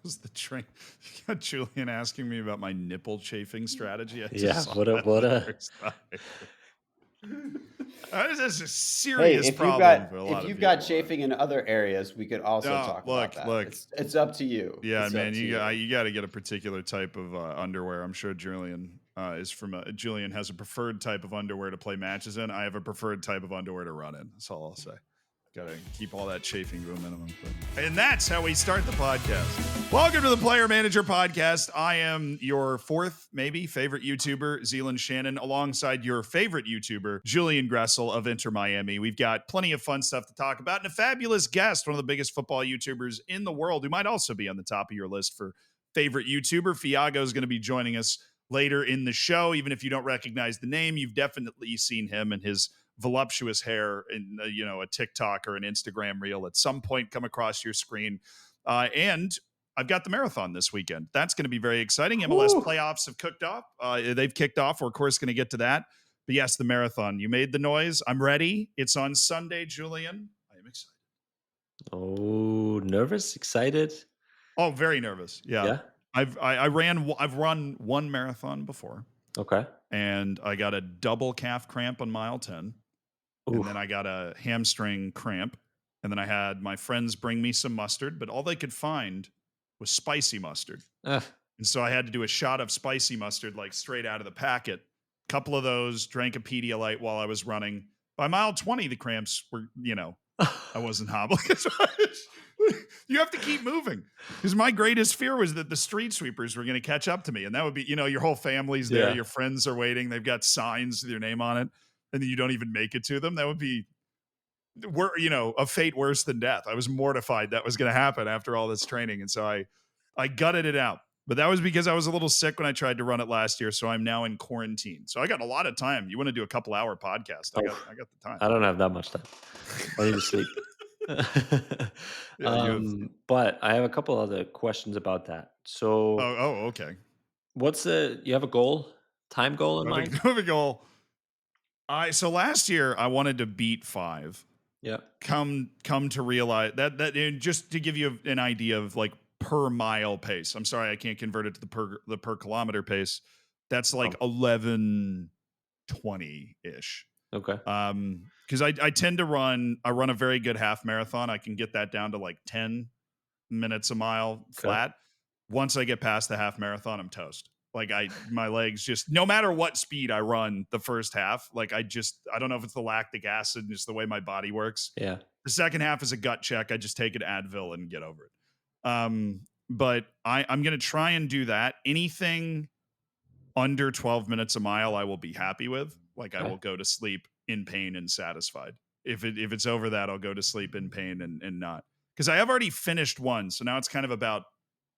was the train. You got Julian asking me about my nipple chafing strategy. I just Yeah, saw what that a on the first time. This is a Hey, serious problem for a if lot of you've people. got chafing in other areas, we could also talk about that. Look. It's up to you. Yeah, It's man, up to you got to get a particular type of underwear. I'm sure Julian is from Julian has a preferred type of underwear to play matches in. I have a preferred type of underwear to run in. That's all I'll say. Got to keep all that chafing to a minimum. And that's how we start the podcast. Welcome to the Player Manager Podcast. I am your fourth, maybe, favorite YouTuber, Zealand Shannon, alongside your favorite YouTuber, Julian Gressel of Inter Miami. We've got plenty of fun stuff to talk about and a fabulous guest, one of the biggest football YouTubers in the world, who might also be on the top of your list for favorite YouTuber. Fiago is going to be joining us later in the show. Even if you don't recognize the name, you've definitely seen him and his voluptuous hair in a TikTok or an Instagram reel at some point come across your screen. And I've got the marathon this weekend. That's going to be very exciting. MLS playoffs have kicked off. They've kicked off. We're of course going to get to that. But yes, the marathon. You made the noise. I'm ready. It's on Sunday, Julian. I am excited. Oh, nervous, excited. Oh, very nervous. Yeah. I've run one marathon before. Okay. And I got a double calf cramp on mile 10. Oof. And then I got a hamstring cramp. And then I had my friends bring me some mustard, but all they could find was spicy mustard. And so I had to do a shot of spicy mustard, like straight out of the packet. Couple of those, drank a Pedialyte while I was running. By mile 20, the cramps were, I wasn't hobbling. You have to keep moving. Because my greatest fear was that the street sweepers were going to catch up to me. And that would be, your whole family's there. Yeah. Your friends are waiting. They've got signs with your name on it. And then you don't even make it to them. That would be, a fate worse than death. I was mortified that was going to happen after all this training. And so I gutted it out. But that was because I was a little sick when I tried to run it last year. So I'm now in quarantine. So I got a lot of time. You want to do a couple hour podcast? I got the time. I don't have that much time. I need to sleep. But I have a couple other questions about that. So, okay. You have a goal, time goal in mind? I have a goal. So last year I wanted to beat 5. Yeah. Come to realize that just to give you an idea of like per mile pace. I'm sorry, I can't convert it to the per kilometer pace. That's like 11:20 ish. Okay. Because I tend to run a very good half marathon. I can get that down to like 10 minutes a mile flat. Once I get past the half marathon, I'm toast. Like my legs just, no matter what speed I run the first half, like I don't know if it's the lactic acid and just the way my body works. Yeah. The second half is a gut check. I just take an Advil and get over it. But I'm going to try and do that. Anything under 12 minutes a mile, I will be happy with. Like I will go to sleep in pain and satisfied. If it's over that, I'll go to sleep in pain and not. Because I have already finished one. So now it's kind of about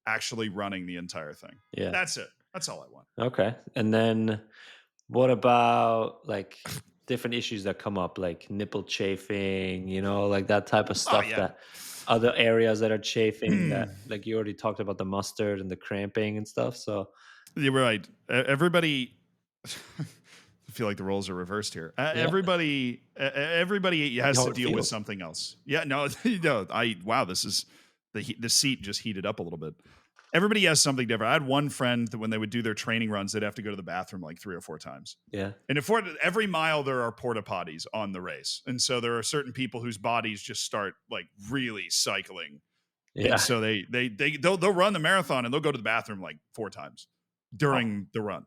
actually running the entire thing. Yeah. That's it. That's all I want. Okay. And then what about like different issues that come up, like nipple chafing, like that type of stuff, that other areas that are chafing that, like you already talked about the mustard and the cramping and stuff. So you're right. Everybody, I feel like the roles are reversed here. Everybody has to deal with something else. Yeah, no, this is the seat just heated up a little bit. Everybody has something different. I had one friend that when they would do their training runs, they'd have to go to the bathroom like 3 or 4 times. Yeah. And every mile there are porta potties on the race. And so there are certain people whose bodies just start like really cycling. Yeah. And so they'll run the marathon and they'll go to the bathroom like 4 times during the run.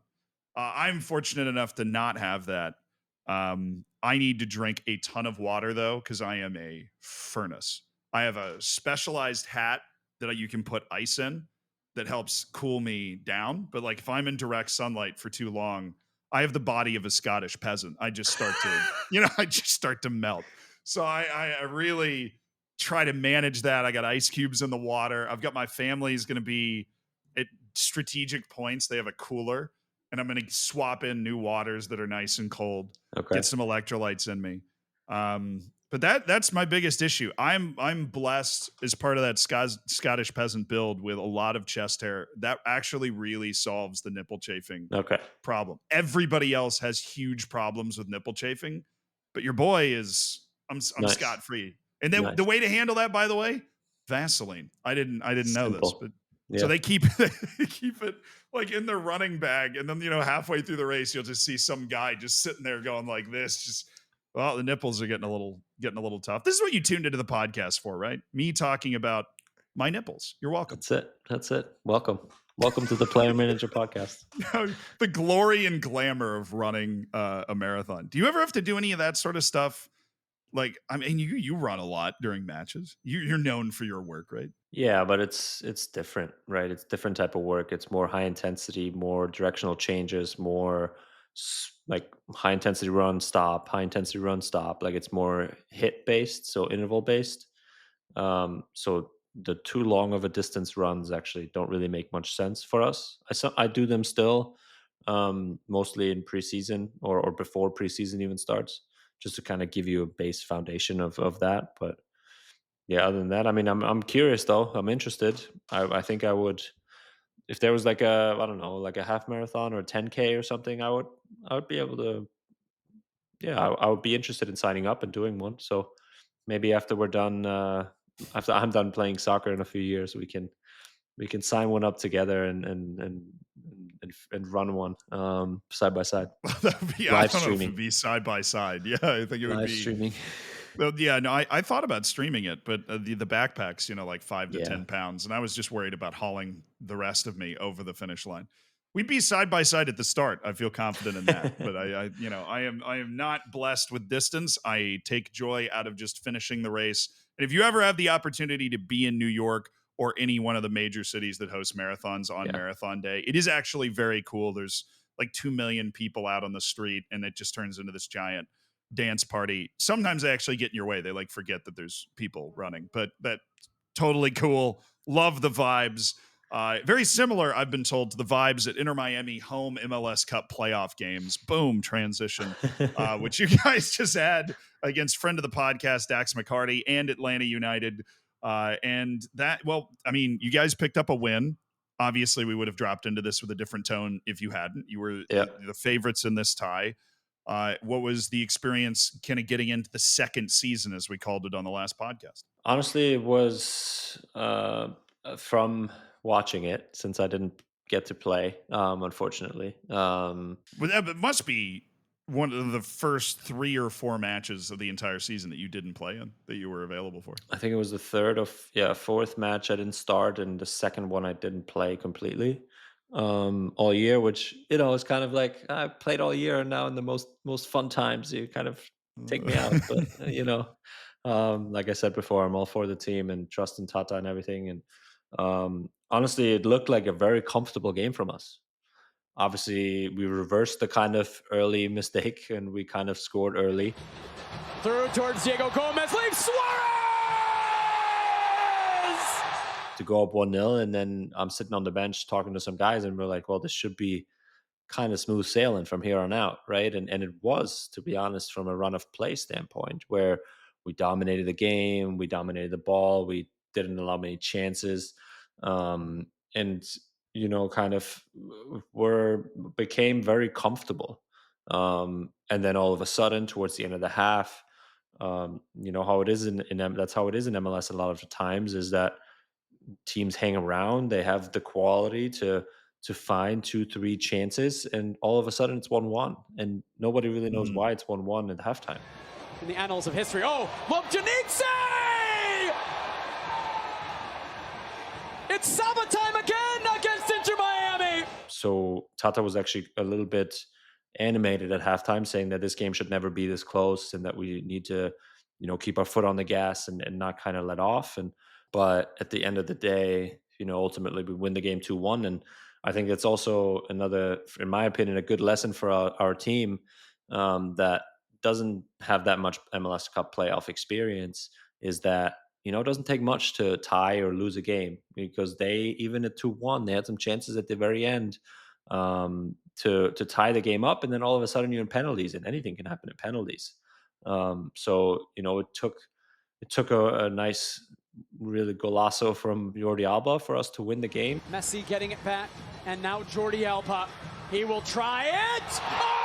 I'm fortunate enough to not have that. I need to drink a ton of water though, because I am a furnace. I have a specialized hat that you can put ice in that helps cool me down. But like if I'm in direct sunlight for too long, I have the body of a Scottish peasant. I just start to, melt. So I really try to manage that. I got ice cubes in the water. I've got my family's going to be at strategic points. They have a cooler and I'm going to swap in new waters that are nice and cold, get some electrolytes in me. But that's my biggest issue. I'm blessed as part of that Scottish peasant build with a lot of chest hair. That actually really solves the nipple chafing problem. Everybody else has huge problems with nipple chafing, but your boy is I'm scot free. And then the way to handle that, by the way, Vaseline. I didn't know this, but So they keep it like in their running bag, and then halfway through the race, you'll just see some guy just sitting there going like this. Just the nipples are getting a little tough. This is what you tuned into the podcast for, right? Me talking about my nipples. You're welcome. That's it. Welcome to the Player Manager Podcast. The glory and glamour of running a marathon. Do you ever have to do any of that sort of stuff? Like, I mean, you run a lot during matches. You're known for your work, right? Yeah, but it's different, right? It's different type of work. It's more high intensity, more directional changes, more like high intensity run, stop, high intensity run, stop. Like it's more hit based, so interval based. So the too long of a distance runs actually don't really make much sense for us. I do them still, mostly in preseason or before preseason even starts, just to kind of give you a base foundation of that. But yeah, other than that, I mean, I'm curious though. I'm interested. I think I would, if there was like a, I don't know, like a half marathon or 10K or something, I would be able to. Yeah, I would be interested in signing up and doing one. So maybe after we're done, after I'm done playing soccer in a few years, we can sign one up together and run one side by side. That would be, I don't know if it'd be side by side. Yeah, I think it would be live streaming. Well, yeah, no, I thought about streaming it, but the backpack's like 5 to 10 pounds, and I was just worried about hauling the rest of me over the finish line. We'd be side by side at the start. I feel confident in that, but I am not blessed with distance. I take joy out of just finishing the race. And if you ever have the opportunity to be in New York or any one of the major cities that host marathons on Marathon Day, it is actually very cool. There's like 2 million people out on the street, and it just turns into this giant dance party. Sometimes they actually get in your way. They like forget that there's people running, but that totally cool. Love the vibes. Very similar, I've been told, to the vibes at Inter Miami home MLS Cup playoff games. Boom, transition, which you guys just had against friend of the podcast, Dax McCarty, and Atlanta United. And that, well, I mean, you guys picked up a win. Obviously, we would have dropped into this with a different tone if you hadn't. You were the favorites in this tie. What was the experience kind of getting into the second season, as we called it on the last podcast? Honestly, it was from watching it, since I didn't get to play, unfortunately. Well, it must be one of the first 3 or 4 matches of the entire season that you didn't play in, that you were available for. I think it was the fourth match I didn't start, and the second one I didn't play completely all year, which is kind of like I played all year, and now in the most fun times you kind of take me out. But like I said before, I'm all for the team and trust in Tata and everything. And honestly, it looked like a very comfortable game from us. Obviously, we reversed the kind of early mistake, and we kind of scored early. Through towards Diego Gomez, leaves Suarez! To go up 1-0, and then I'm sitting on the bench talking to some guys, and we're like, well, this should be kind of smooth sailing from here on out, right? And it was, to be honest, from a run of play standpoint, where we dominated the game, we dominated the ball, we didn't allow many chances, and kind of became very comfortable. And then all of a sudden, towards the end of the half, how it is that's how it is in MLS a lot of the times, is that teams hang around, they have the quality to find 2-3 chances, and all of a sudden it's 1-1, and nobody really knows why it's 1-1 at halftime. In the annals of history, Lobjanitse! It's summertime again against Inter Miami! So Tata was actually a little bit animated at halftime, saying that this game should never be this close, and that we need to, keep our foot on the gas and not kind of let off. But at the end of the day, ultimately we win the game 2-1. And I think it's also another, in my opinion, a good lesson for our team that doesn't have that much MLS Cup playoff experience, is that, it doesn't take much to tie or lose a game, because they, even at 2-1, they had some chances at the very end to tie the game up, and then all of a sudden you're in penalties, and anything can happen in penalties. So it took a nice, really golazo from Jordi Alba for us to win the game. Messi getting it back, and now Jordi Alba. He will try it! Oh!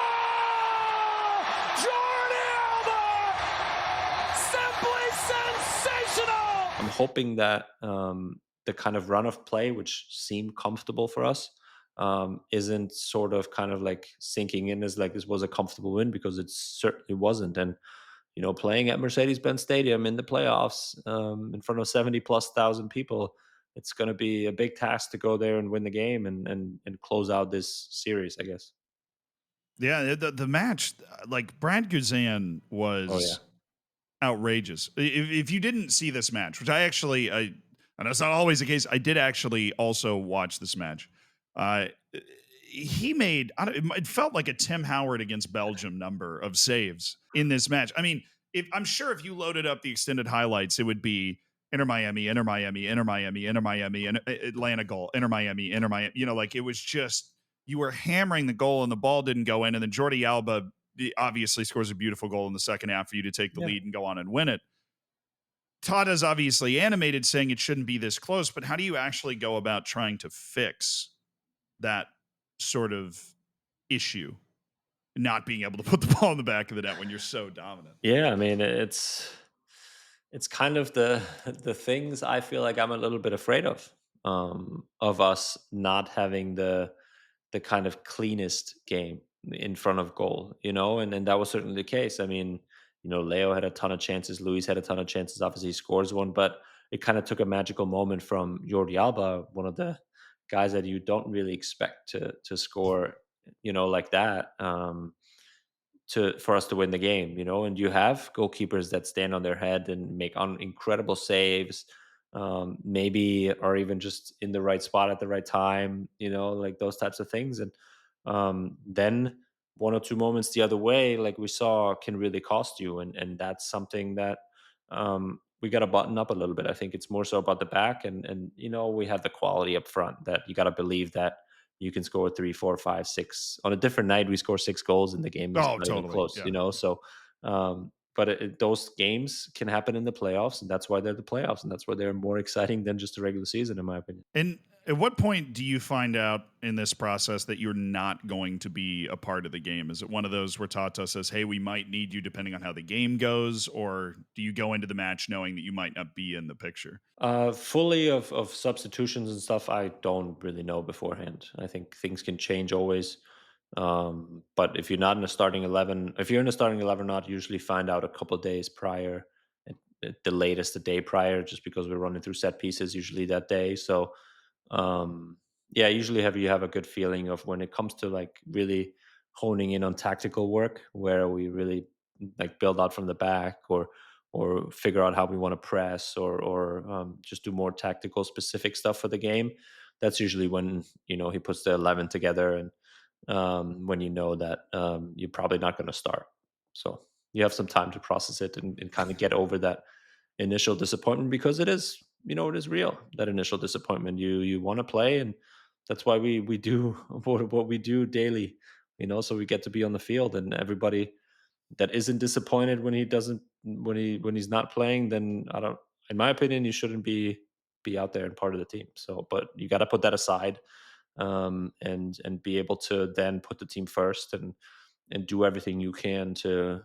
Jordi Alba! Simply sensational! I'm hoping that the kind of run of play which seemed comfortable for us isn't sort of kind of like sinking in as like this was a comfortable win, because it certainly wasn't. And playing at Mercedes-Benz Stadium in the playoffs in front of 70 plus thousand people, it's going to be a big task to go there and win the game and close out this series, I guess. Yeah, the match, like Brad Guzan was outrageous. If you didn't see this match, which I know it's not always the case, I did actually also watch this match. He made, it felt like a Tim Howard against Belgium number of saves in this match. I mean, I'm sure if you loaded up the extended highlights, it would be Inter Miami, Inter Miami, Inter Miami, Inter Miami, and Atlanta goal, Inter Miami, Inter Miami. Like it was just, you were hammering the goal and the ball didn't go in. And then Jordi Alba obviously scores a beautiful goal in the second half for you to take the lead and go on and win it. Tata's obviously animated saying it shouldn't be this close, but how do you actually go about trying to fix that sort of issue, not being able to put the ball in the back of the net when you're so dominant? Yeah, I mean, it's kind of the things I feel like I'm a little bit afraid of us not having the kind of cleanest game in front of goal, and that was certainly the case. I mean, Leo had a ton of chances, Luis had a ton of chances. Obviously, he scores one, but it kind of took a magical moment from Jordi Alba, one of the guys that you don't really expect to score, like that. For us to win the game, and you have goalkeepers that stand on their head and make incredible saves, maybe or even just in the right spot at the right time, like those types of things. And then one or two moments the other way, like we saw, can really cost you, and that's something that we got to button up a little bit. I think it's more so about the back, and we have the quality up front that you got to believe that you can score 3, 4, 5, 6. On a different night, we score 6 goals in the game. It's not even close, So, but those games can happen in the playoffs, and that's why they're the playoffs, and that's why they're more exciting than just the regular season, in my opinion. And at what point do you find out in this process that you're not going to be a part of the game? Is it one of those where Tata says, hey, we might need you depending on how the game goes? Or do you go into the match knowing that you might not be in the picture? Fully of substitutions and stuff, I don't really know beforehand. I think things can change always. But if you're not in a starting 11, if you're in a starting 11 or not, usually find out a couple of days prior, at the latest a day prior, just because we're running through set pieces usually that day. So usually you have a good feeling of when it comes to like really honing in on tactical work, where we really like build out from the back or figure out how we want to press or just do more tactical specific stuff for the game. That's usually when he puts the 11 together, and when that you're probably not going to start. So you have some time to process it and kind of get over that initial disappointment, because it is real, that initial disappointment. You want to play, and that's why we do what we do daily, so we get to be on the field. And everybody that isn't disappointed when he's not playing, then I don't, in my opinion, you shouldn't be out there and part of the team. So, but you got to put that aside, and be able to then put the team first and do everything you can to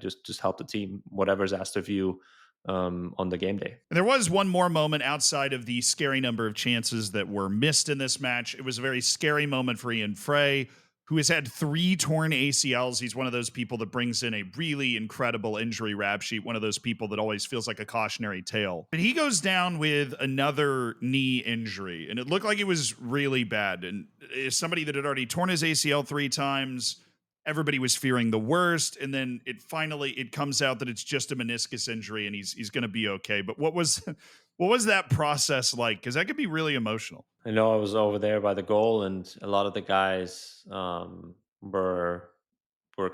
just help the team, whatever's asked of you on the game day. And there was one more moment outside of the scary number of chances that were missed in this match. It was a very scary moment for Ian Frey, who has had 3 torn ACLs. He's one of those people that brings in a really incredible injury rap sheet, one of those people that always feels like a cautionary tale. But he goes down with another knee injury, and it looked like it was really bad. And as somebody that had already torn his ACL 3 times, everybody was fearing the worst, and then it comes out that it's just a meniscus injury and he's going to be okay. But what was that process like? Because that could be really emotional. I know I was over there by the goal, and a lot of the guys were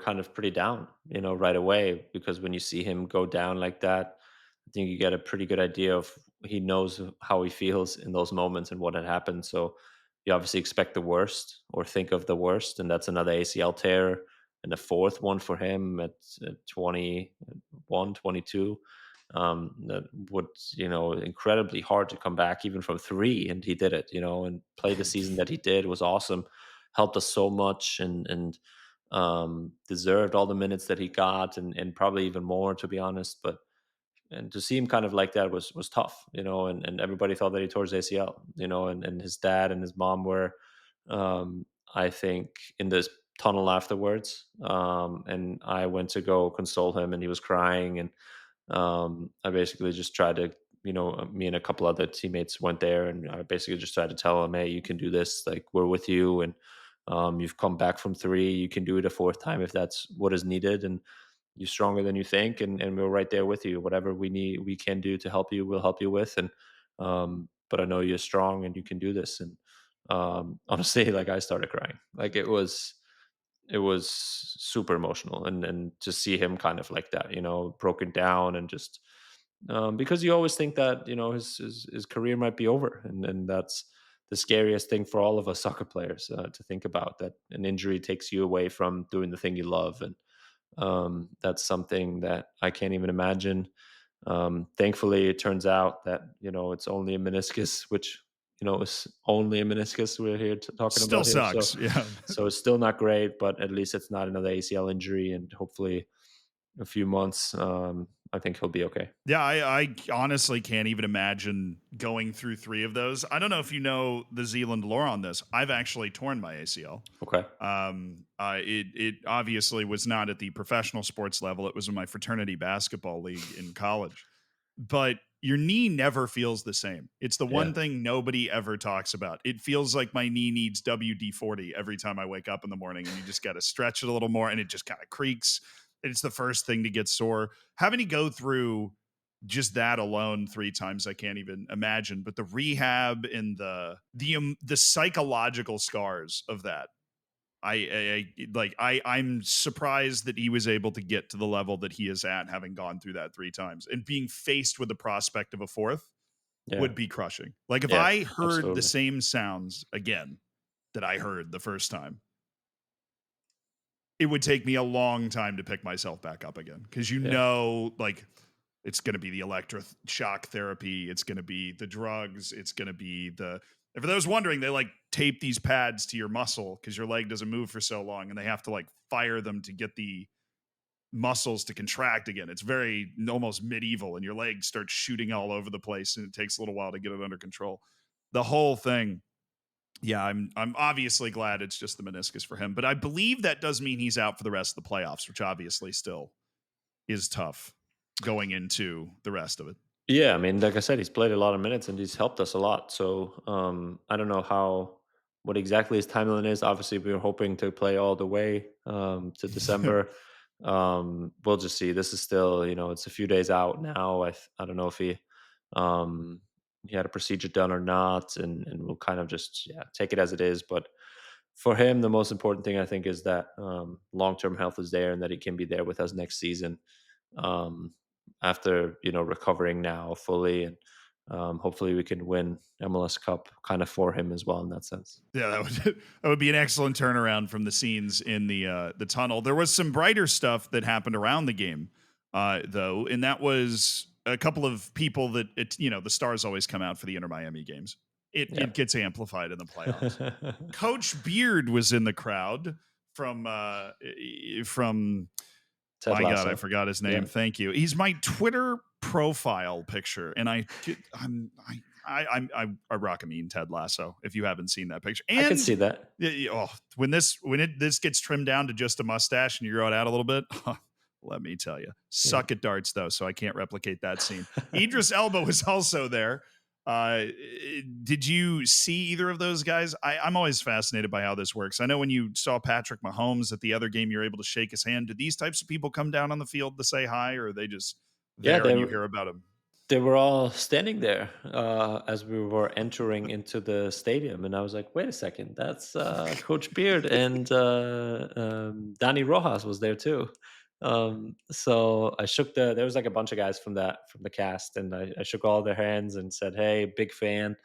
kind of pretty down, right away, because when you see him go down like that, I think you get a pretty good idea of he knows how he feels in those moments and what had happened. So you obviously expect the worst or think of the worst, and that's another ACL tear and the 4th one for him at 21, 22. That would, incredibly hard to come back even from 3, and he did it, and play the season that he did was awesome, helped us so much, and deserved all the minutes that he got, and probably even more, to be honest. But and to see him kind of like that was tough, and everybody thought that he tore his ACL, and his dad and his mom were, I think, in this tunnel afterwards. And I went to go console him, and he was crying, and I basically just tried to, me and a couple other teammates went there, and I basically just tried to tell him, hey, you can do this. Like, we're with you, and you've come back from 3. You can do it a 4th time if that's what is needed, and you're stronger than you think, and we're right there with you. Whatever we can do to help you, we'll help you with. And but I know you're strong and you can do this. And honestly, like, I started crying. Like, it was super emotional, and to see him kind of like that, broken down, and just because you always think that, his career might be over, and that's the scariest thing for all of us soccer players, to think about, that an injury takes you away from doing the thing you love. And that's something that I can't even imagine. Thankfully, it turns out that, it's only a meniscus, which, is only a meniscus we're here talking Still about here. sucks. So, Yeah. so it's still not great, but at least it's not another ACL injury, and hopefully a few months, I think he'll be okay. Yeah, I honestly can't even imagine going through 3 of those. I don't know if you know the Zealand lore on this. I've actually torn my ACL. Okay. It obviously was not at the professional sports level. It was in my fraternity basketball league in college. But your knee never feels the same. It's the one thing nobody ever talks about. It feels like my knee needs WD-40 every time I wake up in the morning, and you just got to stretch it a little more, and it just kind of creaks. It's the first thing to get sore. Having to go through just that alone 3 times, I can't even imagine. But the rehab and the psychological scars of that, I'm surprised that he was able to get to the level that he is at, having gone through that 3 times, and being faced with the prospect of a 4th would be crushing. Like, if I heard the same sounds again that I heard the first time, it would take me a long time to pick myself back up again. Cause like, it's going to be the electroshock therapy. It's going to be the drugs. It's going to be and for those wondering, they like tape these pads to your muscle because your leg doesn't move for so long, and they have to like fire them to get the muscles to contract again. It's very almost medieval, and your leg starts shooting all over the place, and it takes a little while to get it under control. The whole thing. Yeah, I'm obviously glad it's just the meniscus for him, but I believe that does mean he's out for the rest of the playoffs, which obviously still is tough going into the rest of it. Yeah, I mean, like I said, he's played a lot of minutes and he's helped us a lot. So I don't know what exactly his timeline is. Obviously, we were hoping to play all the way to December. We'll just see. This is still, it's a few days out now. I don't know if he had a procedure done or not, and we'll kind of just take it as it is. But for him, the most important thing, I think, is that long-term health is there, and that he can be there with us next season. After recovering now fully, and hopefully we can win MLS Cup kind of for him as well in that sense. Yeah, that would be an excellent turnaround from the scenes in the tunnel. There was some brighter stuff that happened around the game, though, and that was a couple of people that the stars always come out for the Inter Miami games. It gets amplified in the playoffs. Coach Beard was in the crowd from Ted my Lasso. God, I forgot his name. Yeah. Thank you. He's my Twitter profile picture, and I rock a mean Ted Lasso. If you haven't seen that picture, and I can see that. When this gets trimmed down to just a mustache and you grow it out a little bit, let me tell you, suck at darts though. So I can't replicate that scene. Idris Elba was also there. Did you see either of those guys? I'm always fascinated by how this works. I know when you saw Patrick Mahomes at the other game, you're able to shake his hand. Do these types of people come down on the field to say hi, or are they just there and you hear about them? They were all standing there as we were entering into the stadium, and I was like, wait a second, that's Coach Beard, and Danny Rojas was there too. So I shook there was like a bunch of guys from the cast, and I shook all their hands and said, hey, big fan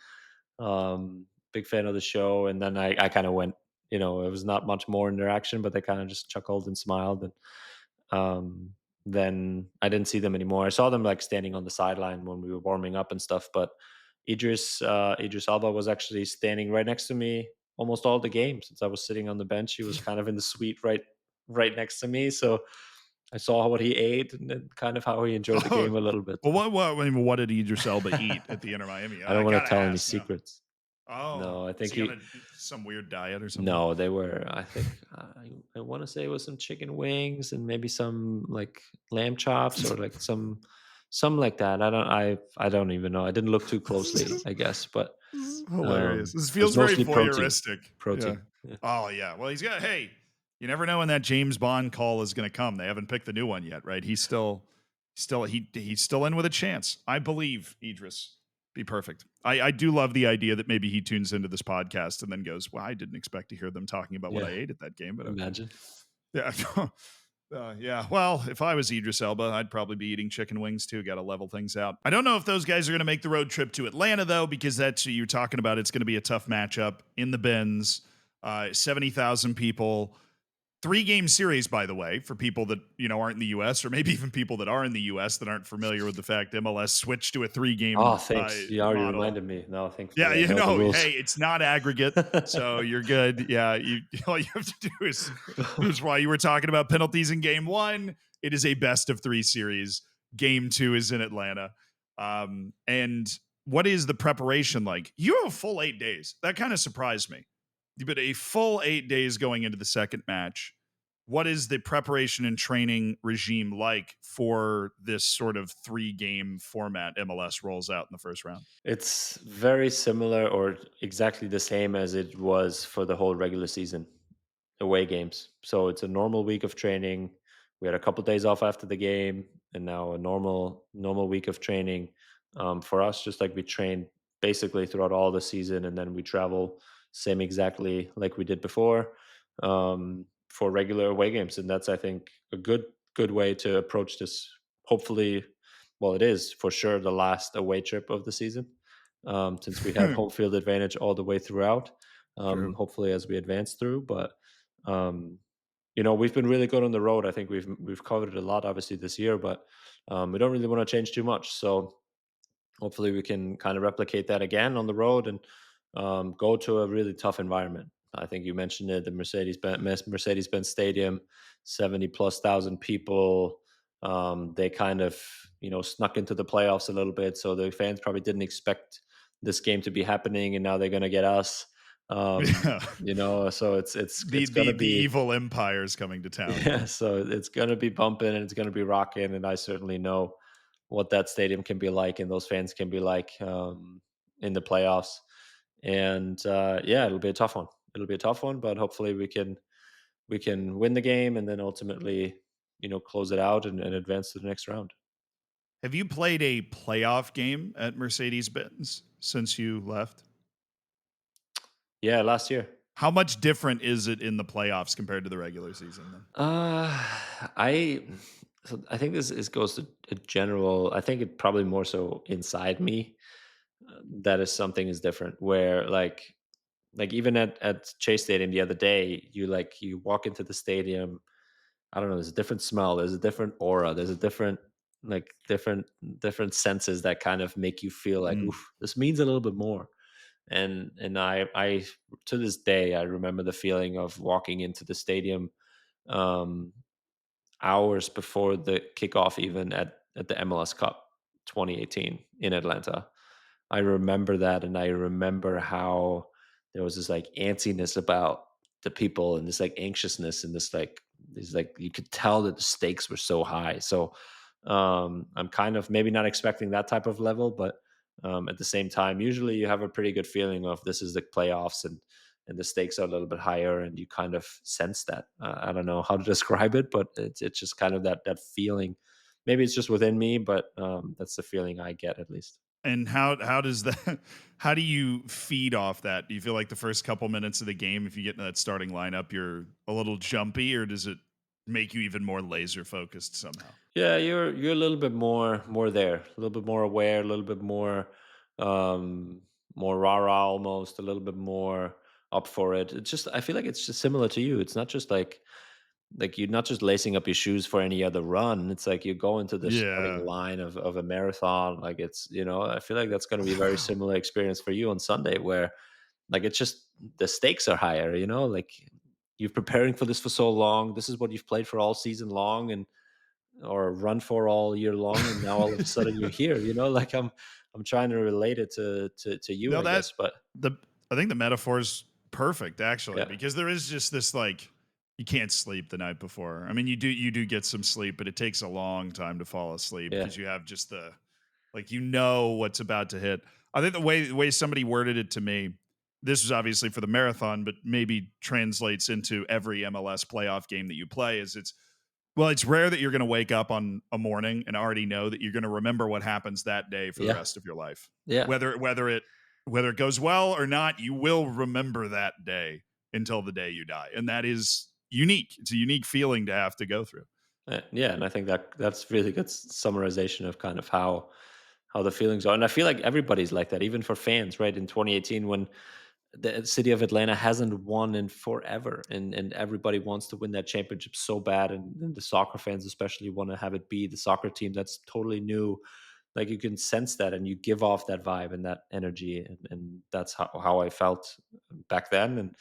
of the show. And then I kind of went, it was not much more interaction, but they kind of just chuckled and smiled. And then I didn't see them anymore. I saw them like standing on the sideline when we were warming up and stuff, but Idris Elba was actually standing right next to me almost all the games. Since I was sitting on the bench, he was kind of in the suite right next to me. So I saw what he ate and then kind of how he enjoyed the game a little bit. Well, what did Idris Elba eat at the Inter Miami? I don't want to tell any secrets. No, I think he on some weird diet or something. No, they were. I think I want to say it was some chicken wings and maybe some like lamb chops or like some like that. I don't even know. I didn't look too closely, I guess, but hilarious. This feels very voyeuristic. Protein. Yeah. Oh yeah. Well, hey, you never know when that James Bond call is going to come. They haven't picked the new one yet, right? He's still in with a chance. I believe Idris. Be perfect. I do love the idea that maybe he tunes into this podcast and then goes, well, I didn't expect to hear them talking about what I ate at that game. But imagine. Yeah. Yeah. Well, if I was Idris Elba, I'd probably be eating chicken wings too. Got to level things out. I don't know if those guys are going to make the road trip to Atlanta, though, because that's you're talking about. It's going to be a tough matchup in the Benz. 70,000 people. 3-game series, by the way, for people that aren't in the U.S. or maybe even people that are in the U.S. that aren't familiar with the fact MLS switched to a 3-game. Oh, thanks. You already model. Reminded me. No, thanks. Yeah, hey, it's not aggregate, so you're good. Yeah, all you have to do is why you were talking about penalties in Game 1. It is a best of 3 series. Game 2 is in Atlanta. And what is the preparation like? You have a full 8 days. That kind of surprised me. But a full 8 days going into the second match. What is the preparation and training regime like for this sort of 3-game format MLS rolls out in the first round? It's very similar or exactly the same as it was for the whole regular season away games. So it's a normal week of training. We had a couple of days off after the game, and now a normal week of training for us. Just like we trained basically throughout all the season, and then we travel same exactly like we did before for regular away games, and that's I think a good way to approach this. Hopefully, well, it is for sure the last away trip of the season, since we have home field advantage all the way throughout. Hopefully, as we advance through, but we've been really good on the road. I think we've covered it a lot, obviously this year, but we don't really want to change too much. So hopefully, we can kind of replicate that again on the road and go to a really tough environment. I think you mentioned it, the Mercedes-Benz Stadium, 70,000+ people. They kind of, snuck into the playoffs a little bit. So the fans probably didn't expect this game to be happening, and now they're going to get us. So it's going to be the evil empires coming to town. Yeah, so it's going to be bumping and it's going to be rocking, and I certainly know what that stadium can be like and those fans can be like in the playoffs. And it'll be a tough one, but hopefully we can win the game and then ultimately, close it out and advance to the next round. Have you played a playoff game at Mercedes-Benz since you left? Yeah, last year. How much different is it in the playoffs compared to the regular season then? I think this goes to a general. I think it probably more so inside me that is something is different. Where like even at Chase Stadium the other day, you walk into the stadium. I don't know. There's a different smell. There's a different aura. There's a different senses that kind of make you feel like, oof, this means a little bit more. And I to this day I remember the feeling of walking into the stadium hours before the kickoff, even at the MLS Cup 2018 in Atlanta. I remember that, and I remember how there was this like antsiness about the people and this like anxiousness and this like you could tell that the stakes were so high. So I'm kind of maybe not expecting that type of level, but at the same time, usually you have a pretty good feeling of this is the playoffs and the stakes are a little bit higher, and you kind of sense that. I don't know how to describe it, but it's just kind of that feeling. Maybe it's just within me, but that's the feeling I get at least. And how does that? How do you feed off that? Do you feel like the first couple minutes of the game, if you get into that starting lineup, you're a little jumpy, or does it make you even more laser focused somehow? Yeah, you're a little bit more there, a little bit more aware, a little bit more more rah-rah almost, a little bit more up for it. It's just I feel like it's just similar to you. It's not just like you're not just lacing up your shoes for any other run. It's like you go into the starting line of a marathon. Like it's, I feel like that's going to be a very similar experience for you on Sunday, where like it's just the stakes are higher. Like you're preparing for this for so long. This is what you've played for all season long, and or run for all year long, and now all of a sudden you're here. Like I'm trying to relate it to you, I guess. But I think the metaphor is perfect, actually, because there is just this, like, you can't sleep the night before. I mean, you do get some sleep, but it takes a long time to fall asleep because you have just the, like, what's about to hit. I think the way somebody worded it to me, this was obviously for the marathon, but maybe translates into every MLS playoff game that you play, is it's rare that you're going to wake up on a morning and already know that you're going to remember what happens that day for the rest of your life. Yeah. Whether it goes well or not, you will remember that day until the day you die. And that is unique. It's a unique feeling to have to go through. Yeah. And I think that's really good summarization of kind of how the feelings are. And I feel like everybody's like that, even for fans, right? In 2018, when the city of Atlanta hasn't won in forever, and everybody wants to win that championship so bad, and the soccer fans especially want to have it be the soccer team that's totally new. Like, you can sense that, and you give off that vibe and that energy, and that's how I felt back then. And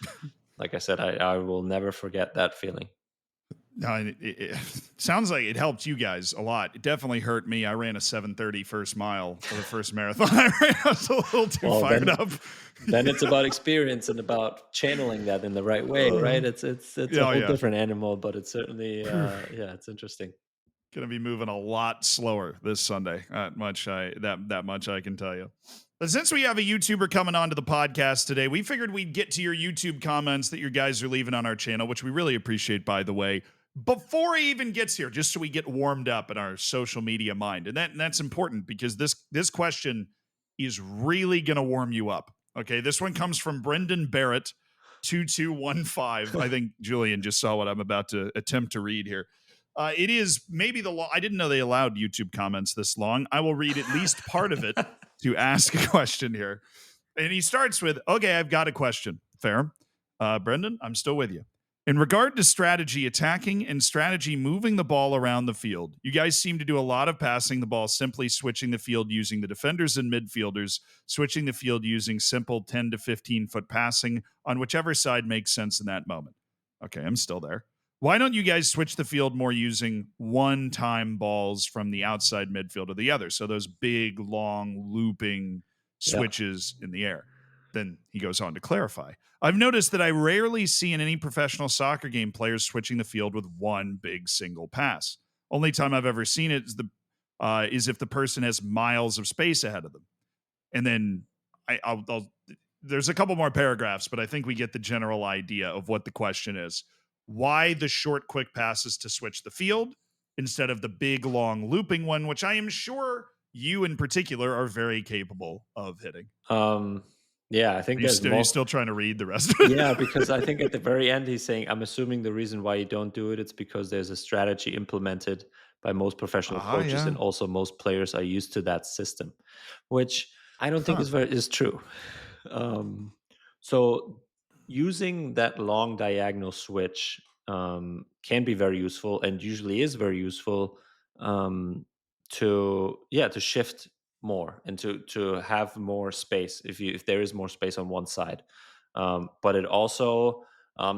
like I said, I will never forget that feeling. No, it sounds like it helped you guys a lot. It definitely hurt me. I ran a 7:30 first mile for the first marathon. I was a little too fired up. Then it's about experience and about channeling that in the right way, right? It's a whole different animal, but it's certainly, it's interesting. Going to be moving a lot slower this Sunday. That much I can tell you. But since we have a YouTuber coming onto the podcast today, we figured we'd get to your YouTube comments that your guys are leaving on our channel, which we really appreciate, by the way, before he even gets here, just so we get warmed up in our social media mind. And that's important, because this question is really going to warm you up. Okay, this one comes from Brendan Barrett, 2215. I think Julian just saw what I'm about to attempt to read here. It is maybe I didn't know they allowed YouTube comments this long. I will read at least part of it to ask a question here. And he starts with, okay, I've got a question. Fair. Brendan, I'm still with you. In regard to strategy attacking and strategy moving the ball around the field, you guys seem to do a lot of passing the ball, simply switching the field using the defenders and midfielders, switching the field using simple 10 to 15 foot passing on whichever side makes sense in that moment. Okay, I'm still there. Why don't you guys switch the field more using one-time balls from the outside midfield to the other? So those big, long, looping switches in the air. Then he goes on to clarify. I've noticed that I rarely see in any professional soccer game players switching the field with one big single pass. Only time I've ever seen it is if the person has miles of space ahead of them. And then I'll there's a couple more paragraphs, but I think we get the general idea of what the question is. Why the short, quick passes to switch the field instead of the big, long, looping one, which I am sure you in particular are very capable of hitting. Yeah, I think you're still trying to read the rest of it. Yeah, because I think at the very end he's saying, I'm assuming the reason why you don't do it's because there's a strategy implemented by most professional coaches, and also most players are used to that system, which I don't think is true. So using that long diagonal switch can be very useful, and usually is very useful to shift more and to have more space if there is more space on one side. But it also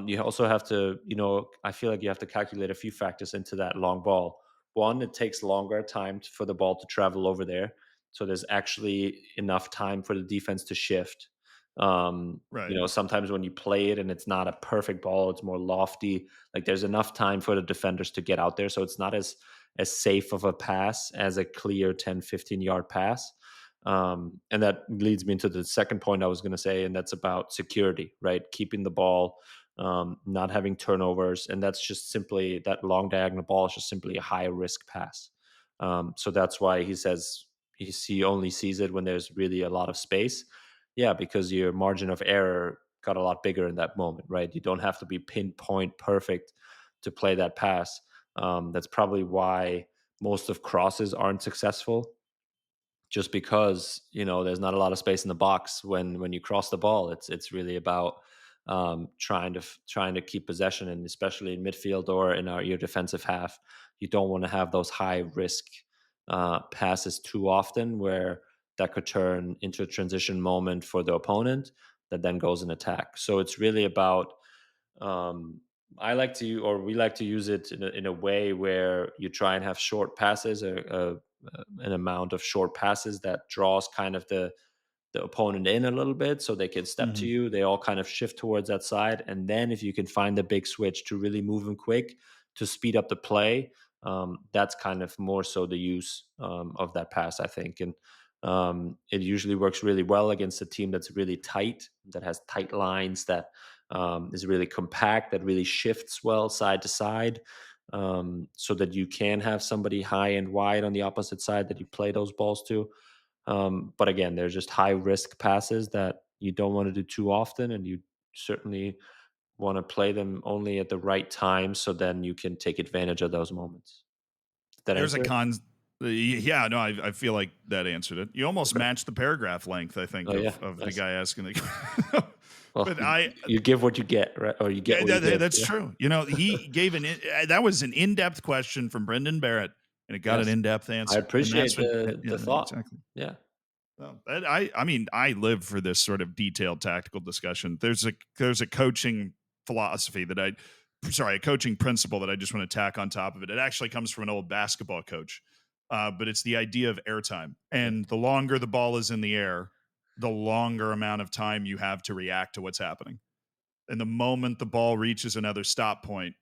you also have to, I feel like you have to calculate a few factors into that long ball. One, it takes longer time for the ball to travel over there, so there's actually enough time for the defense to shift. Right. Sometimes when you play it and it's not a perfect ball, it's more lofty, like there's enough time for the defenders to get out there, so it's not as safe of a pass as a clear 10-15 yard pass. And that leads me into the second point I was going to say, and that's about security, right? Keeping the ball, not having turnovers, and that's just simply that long diagonal ball is just simply a high risk pass. So that's why he says he only sees it when there's really a lot of space. Yeah, because your margin of error got a lot bigger in that moment, right? You don't have to be pinpoint perfect to play that pass. That's probably why most of crosses aren't successful, just because there's not a lot of space in the box when you cross the ball. It's really about trying to keep possession, and especially in midfield or in your defensive half, you don't want to have those high risk passes too often, where that could turn into a transition moment for the opponent that then goes in attack. So it's really about I like to, or we like to use it in a way where you try and have short passes, an amount of short passes that draws kind of the opponent in a little bit so they can step to you. They all kind of shift towards that side. And then if you can find the big switch to really move them quick to speed up the play, that's kind of more so the use of that pass, I think. And it usually works really well against a team that's really tight, that has tight lines, that is really compact, that really shifts well side to side. So that you can have somebody high and wide on the opposite side that you play those balls to. But again, they're just high risk passes that you don't want to do too often, and you certainly want to play them only at the right time, so then you can take advantage of those moments. Did that There's answer a it? con. Yeah, no, I feel like that answered it. You almost matched the paragraph length, I think, Oh yeah, of the nice. guy asking the. Well, But you give what you get, right? Or you get what you give. that's Yeah. true. You know, he gave that was an in-depth question from Brendan Barrett, and it got an Yes. in-depth I answer. And appreciate that's what, the thought. exactly. Yeah. Well, I mean, I live for this sort of detailed tactical discussion. There's a coaching philosophy a coaching principle that I just want to tack on top of it. It actually comes from an old basketball coach, but it's the idea of airtime. And the longer the ball is in the air, the longer amount of time you have to react to what's happening. And the moment the ball reaches another stop point,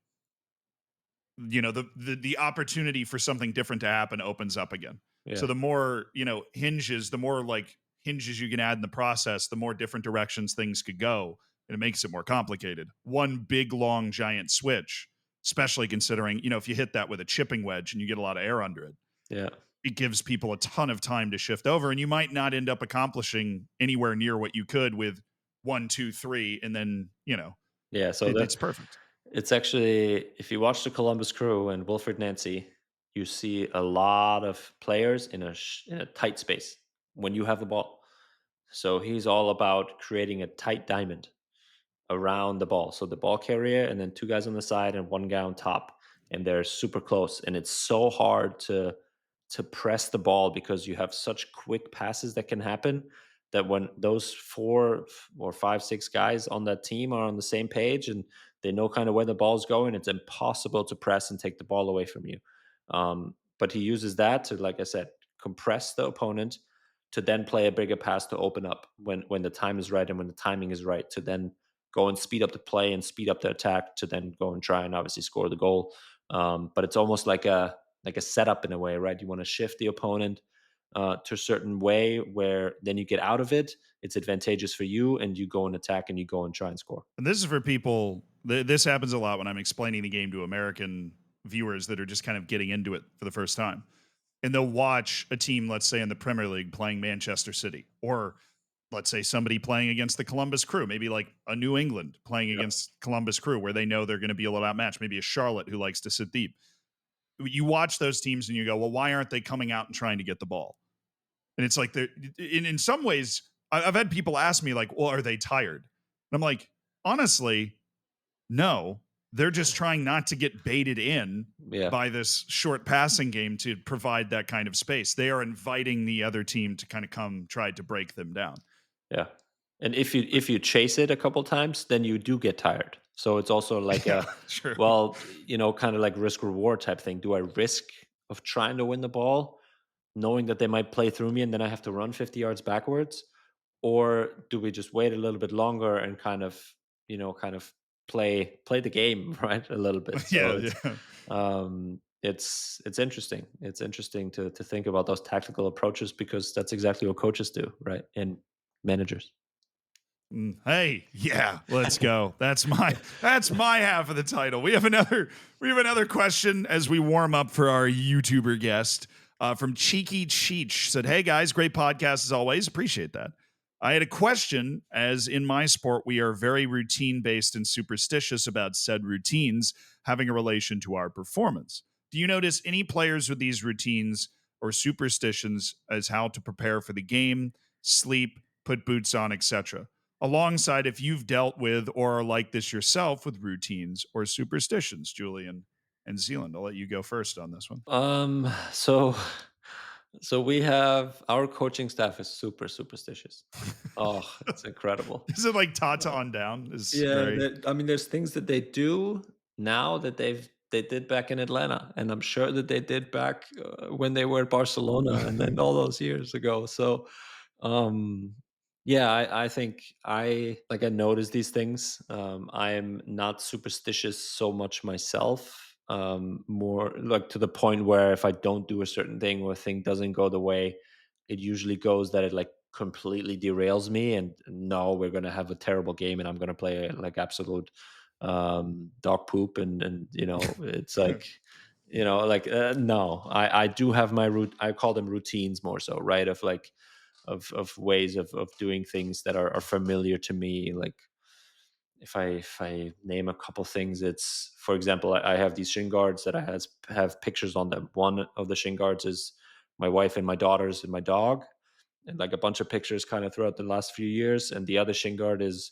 you know, the opportunity for something different to happen opens up again. Yeah. So the more, the more like hinges you can add in the process, the more different directions things could go, and it makes it more complicated. One big long giant switch, especially considering, if you hit that with a chipping wedge and you get a lot of air under it, Yeah. it gives people a ton of time to shift over, and you might not end up accomplishing anywhere near what you could with 1, 2, 3, and then, Yeah. So it's perfect. it's actually, if you watch the Columbus Crew and Wilfred Nancy, you see a lot of players in a tight space when you have the ball. So he's all about creating a tight diamond around the ball. So the ball carrier and then two guys on the side and one guy on top, and they're super close. And it's so hard to press the ball because you have such quick passes that can happen, that when those 4 or 5, 6 guys on that team are on the same page and they know kind of where the ball's going, it's impossible to press and take the ball away from you. But he uses that to, like I said, compress the opponent, to then play a bigger pass to open up when the time is right and when the timing is right, to then go and speed up the play and speed up the attack, to then go and try and obviously score the goal. But it's almost like a setup in a way, right? You want to shift the opponent to a certain way where then you get out of it. It's advantageous for you, and you go and attack and you go and try and score. And this is for people. This happens a lot when I'm explaining the game to American viewers that are just kind of getting into it for the first time. And they'll watch a team, let's say in the Premier League, playing Manchester City, or let's say somebody playing against the Columbus Crew, maybe like a New England playing against Columbus Crew, where they know they're going to be a little outmatched, maybe a Charlotte who likes to sit deep. You watch those teams and you go, well, why aren't they coming out and trying to get the ball? And it's like, in some ways, I've had people ask me like, well, are they tired? And I'm like, honestly, no. They're just trying not to get baited in by this short passing game to provide that kind of space. They are inviting the other team to kind of come try to break them down. Yeah. And if you chase it a couple times, then you do get tired. So it's also like true. Well, kind of like risk reward type thing. Do I risk of trying to win the ball, knowing that they might play through me and then I have to run 50 yards backwards? Or do we just wait a little bit longer and kind of play the game, right? A little bit. So it's interesting. It's interesting to think about those tactical approaches, because that's exactly what coaches do, right? And managers. Hey, yeah, let's go. That's my half of the title. We have another question as we warm up for our YouTuber guest from Cheeky Cheech. Said, "Hey guys, great podcast as always. Appreciate that. I had a question, as in my sport, we are very routine-based and superstitious about said routines having a relation to our performance. Do you notice any players with these routines or superstitions as how to prepare for the game, sleep, put boots on, etc.? Alongside, if you've dealt with or are like this yourself with routines or superstitions?" Julian and Zealand, I'll let you go first on this one. So we have, our coaching staff is super superstitious. Oh, it's incredible. Is it like Tata on down? I mean, there's things that they do now that they did back in Atlanta, and I'm sure that they did back when they were at Barcelona, and then all those years ago. So, um, yeah, I think I notice these things. I am not superstitious so much myself. More like to the point where if I don't do a certain thing or a thing doesn't go the way it usually goes, that it like completely derails me. And no, we're gonna have a terrible game, and I'm gonna play like absolute dog poop, and it's like no, I do have my route. I call them routines more so, right? Of like of ways of doing things that are familiar to me. Like if I name a couple things, it's, for example, I have these shin guards that I have pictures on them. One of the shin guards is my wife and my daughters and my dog, and like a bunch of pictures kind of throughout the last few years. And the other shin guard is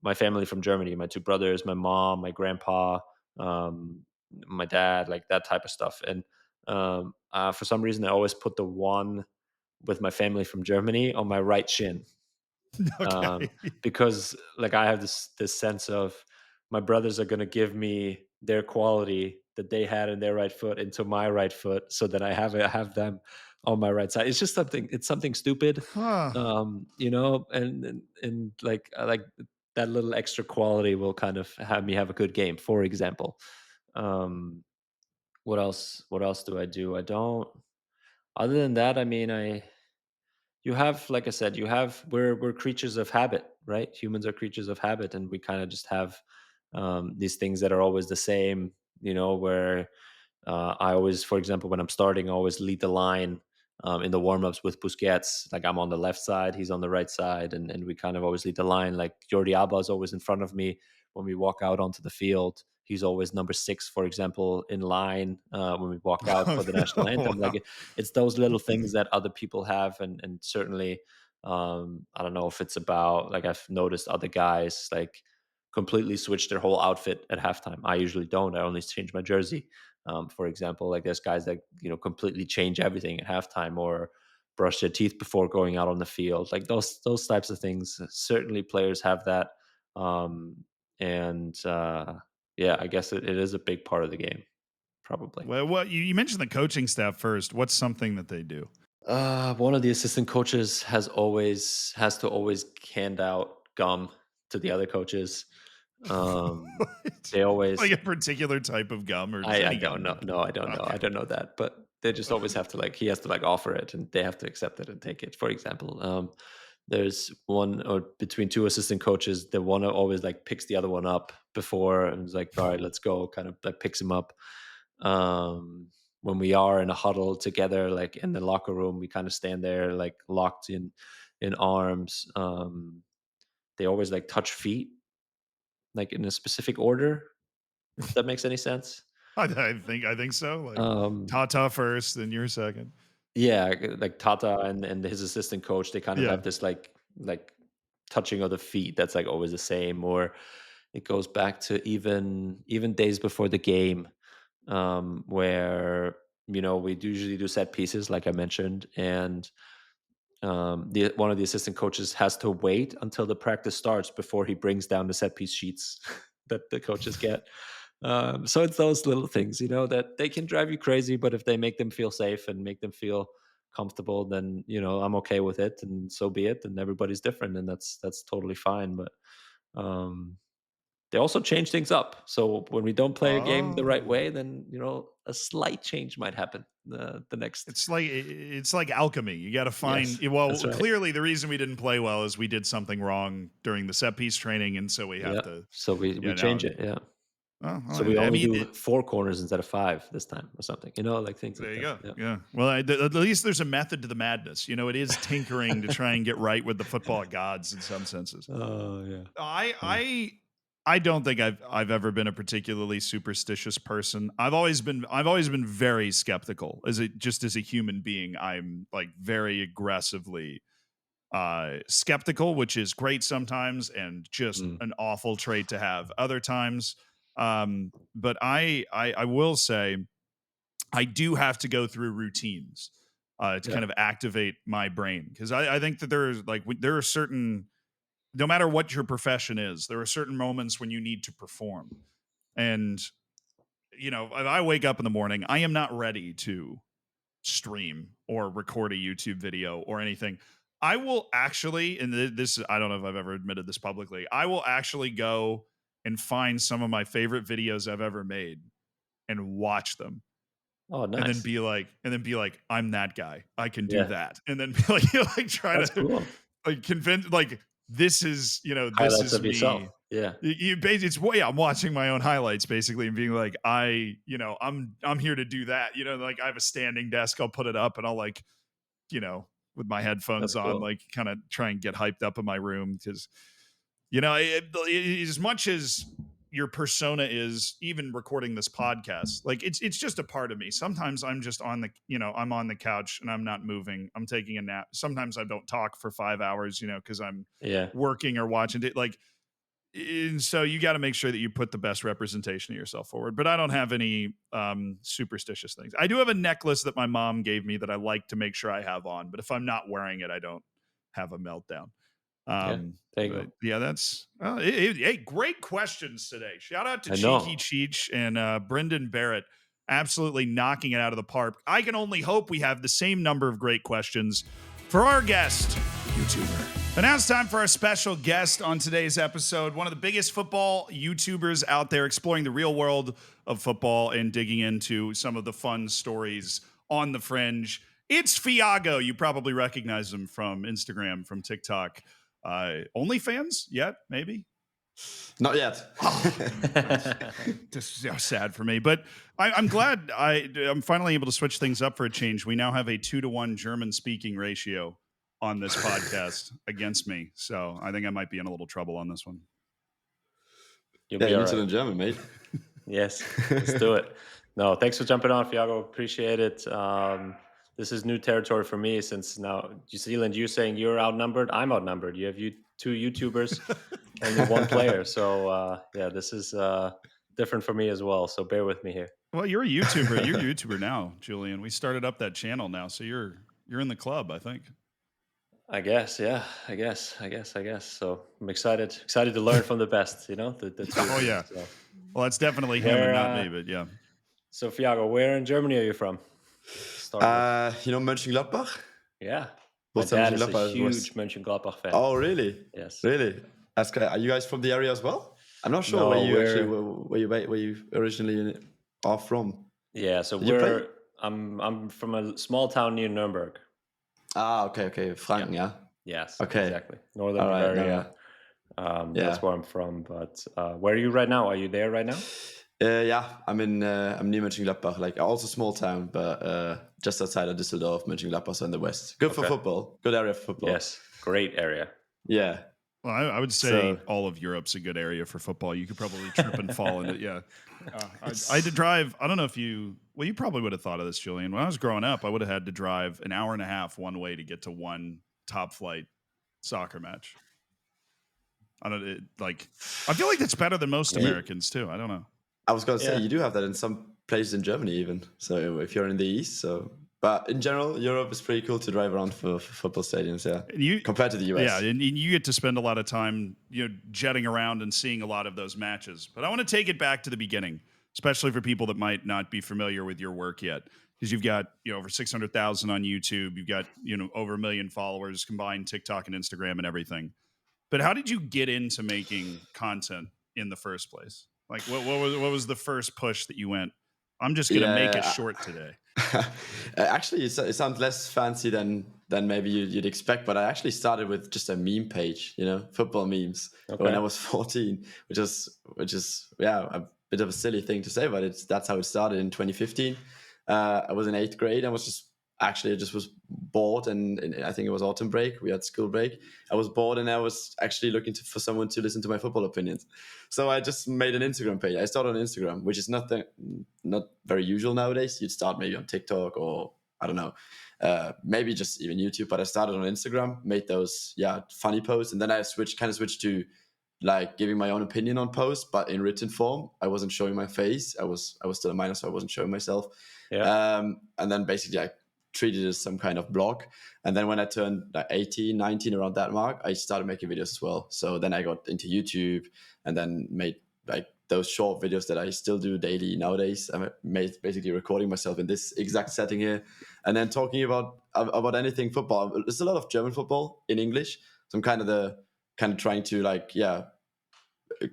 my family from Germany, my two brothers, my mom, my grandpa, um, my dad, like that type of stuff. And for some reason, I always put the one with my family from Germany on my right shin, Okay. because like I have this sense of my brothers are going to give me their quality that they had in their right foot into my right foot, so that I have them on my right side. It's just something stupid, Huh. and like I like that little extra quality will kind of have me have a good game. For example, um, what else do I do? I don't. Other than that, I mean, you have, like I said, we're creatures of habit, right? Humans are creatures of habit, and we kind of just have these things that are always the same. Where I always, for example, when I'm starting, I always lead the line in the warm-ups with Busquets. Like I'm on the left side, he's on the right side, and we kind of always lead the line. Like Jordi Alba is always in front of me when we walk out onto the field. He's always number 6, for example, in line when we walk out for the national anthem. Wow. Like it's those little things that other people have, and certainly I don't know if it's about, like, I've noticed other guys like completely switch their whole outfit at halftime. I usually don't. I only change my jersey. For example, like there's guys that completely change everything at halftime, or brush their teeth before going out on the field. Like those types of things. Certainly, players have that, um, and yeah, I guess it is a big part of the game, probably. Well, what you mentioned the coaching staff first. What's something that they do? One of the assistant coaches has to always hand out gum to the other coaches. Um, they Like always a particular type of gum, or just I any don't gum? know. No, I don't know. Okay. I don't know that. But they just always have to, like, he has to like offer it, and they have to accept it and take it. For example, there's one, or between two assistant coaches, the one always like picks the other one up before, and is like, all right, let's go, kind of like picks him up. Um, when we are in a huddle together, like in the locker room, we kind of stand there like locked in arms. They always like touch feet, like in a specific order, if that makes any sense. I think so. Like Um, Tata first, then you're second. Yeah, like Tata and his assistant coach, they kind of Yeah. have this like touching of the feet that's like always the same, or it goes back to even days before the game, where we usually do set pieces, like I mentioned, and the one of the assistant coaches has to wait until the practice starts before he brings down the set piece sheets that the coaches get. So it's those little things, that they can drive you crazy, but if they make them feel safe and make them feel comfortable, then I'm okay with it, and so be it. And everybody's different, and that's totally fine. But um, they also change things up. So when we don't play a game the right Oh. way, then a slight change might happen the next. It's like alchemy. You got to find. Yes, Well, that's right. clearly the reason we didn't play well is we did something wrong during the set piece training, and so we have Yeah. to. So we change it. Yeah. Oh, So we I only mean, do 4 corners instead of 5 this time, or something, like things there like you that. go. Yeah. Yeah. Well, at least there's a method to the madness. It is tinkering to try and get right with the football gods in some senses. Oh, yeah. I Yeah. I I don't think I've ever been a particularly superstitious person. I've always been very skeptical as a human being. I'm like very aggressively skeptical, which is great sometimes and just Mm. an awful trait to have other times. But I will say I do have to go through routines to Yeah. kind of activate my brain, because I think that there are certain, no matter what your profession is, there are certain moments when you need to perform. And, if I wake up in the morning, I am not ready to stream or record a YouTube video or anything. I will actually, and this, I don't know if I've ever admitted this publicly, I will actually go and find some of my favorite videos I've ever made and watch them. Oh, nice. And then be like, I'm that guy. I can do that. And then be like try That's to cool. like convince, like, this is, this Highlights is of me. yourself. Yeah. I'm watching my own highlights basically and being like, I'm here to do that. Like I have a standing desk, I'll put it up and I'll like, with my headphones on, like kind of try and get hyped up in my room because, as much as your persona is, even recording this podcast, like it's just a part of me. Sometimes I'm just on the, I'm on the couch and I'm not moving. I'm taking a nap. Sometimes I don't talk for 5 hours, because I'm working or watching it. Like, and so you got to make sure that you put the best representation of yourself forward. But I don't have any superstitious things. I do have a necklace that my mom gave me that I like to make sure I have on. But if I'm not wearing it, I don't have a meltdown. There you go. Yeah, that's hey, great questions today. Shout out to Cheeky Cheech and Brendan Barrett, absolutely knocking it out of the park. I can only hope we have the same number of great questions for our guest, YouTuber. And now it's time for our special guest on today's episode, one of the biggest football YouTubers out there, exploring the real world of football and digging into some of the fun stories on the fringe. It's Fiago. You probably recognize him from Instagram, from TikTok. OnlyFans yet? Maybe not yet. This is sad for me, but I'm glad I'm finally able to switch things up for a change. We now have a 2-to-1 German speaking ratio on this podcast against me, so I think I might be in a little trouble on this one. You'll be all right. In German, mate. Yes, let's do it. No, thanks for jumping on, Fiago. Appreciate it. This is new territory for me since now, Zealand, you're saying you're outnumbered. I'm outnumbered. You have two YouTubers, only one player. So this is different for me as well. So bear with me here. Well, you're a YouTuber. You're a YouTuber now, Julian. We started up that channel now, so you're in the club, I think. I guess, yeah. I guess. So I'm excited to learn from the best. The two. Oh yeah. So. Well, that's definitely him and not me, but yeah. So Fiago, where in Germany are you from? Mönchengladbach? Yeah. My dad is a huge Mönchengladbach fan. Oh, really? Yes. Really? That's great. Are you guys from the area as well? I'm not sure where you originally are from. Yeah, so I'm from a small town near Nuremberg. Ah, okay. Franken, yeah. Yes. Okay. Exactly. Northern Bavaria. That's where I'm from. But where are you right now? Are you there right now? I'm near Mönchengladbach, like also small town, but just outside of Düsseldorf, Mönchengladbach, so in the west. Good for football. Good area for football. Yes, great area. Yeah. Well, I would say all of Europe's a good area for football. You could probably trip and fall in it. Yeah. I had to drive. I don't know if you probably would have thought of this, Julian. When I was growing up, I would have had to drive an hour and a half one way to get to one top flight soccer match. I feel like that's better than most Americans too. I don't know. I was going to say, you do have that in some places in Germany even. So if you're in the East, but in general, Europe is pretty cool to drive around for football stadiums, compared to the US. Yeah, and you get to spend a lot of time, jetting around and seeing a lot of those matches. But I want to take it back to the beginning, especially for people that might not be familiar with your work yet. Because you've got, over 600,000 on YouTube. You've got, over 1 million followers combined, TikTok and Instagram and everything. But how did you get into making content in the first place? Like, what was the first push that you went, I'm just going to make it short today? Actually, it sounds less fancy than maybe you'd expect, but I actually started with just a meme page, football memes when I was 14, which is a bit of a silly thing to say, but that's how it started in 2015. I was in 8th grade. I just was bored, and I think it was autumn break. We had school break. I was bored, and I was actually looking for someone to listen to my football opinions. So I just made an Instagram page. I started on Instagram, which is not very usual nowadays. You'd start maybe on TikTok or I don't know, maybe just even YouTube. But I started on Instagram, made those funny posts, and then I switched to like giving my own opinion on posts, but in written form. I wasn't showing my face. I was still a minor, so I wasn't showing myself. Yeah. And then basically I treated it as some kind of blog. And then when I turned 18, 19, around that mark, I started making videos as well. So then I got into YouTube and then made those short videos that I still do daily nowadays. I'm basically recording myself in this exact setting here, and then talking about anything football. There's a lot of German football in English, so I'm kind of trying to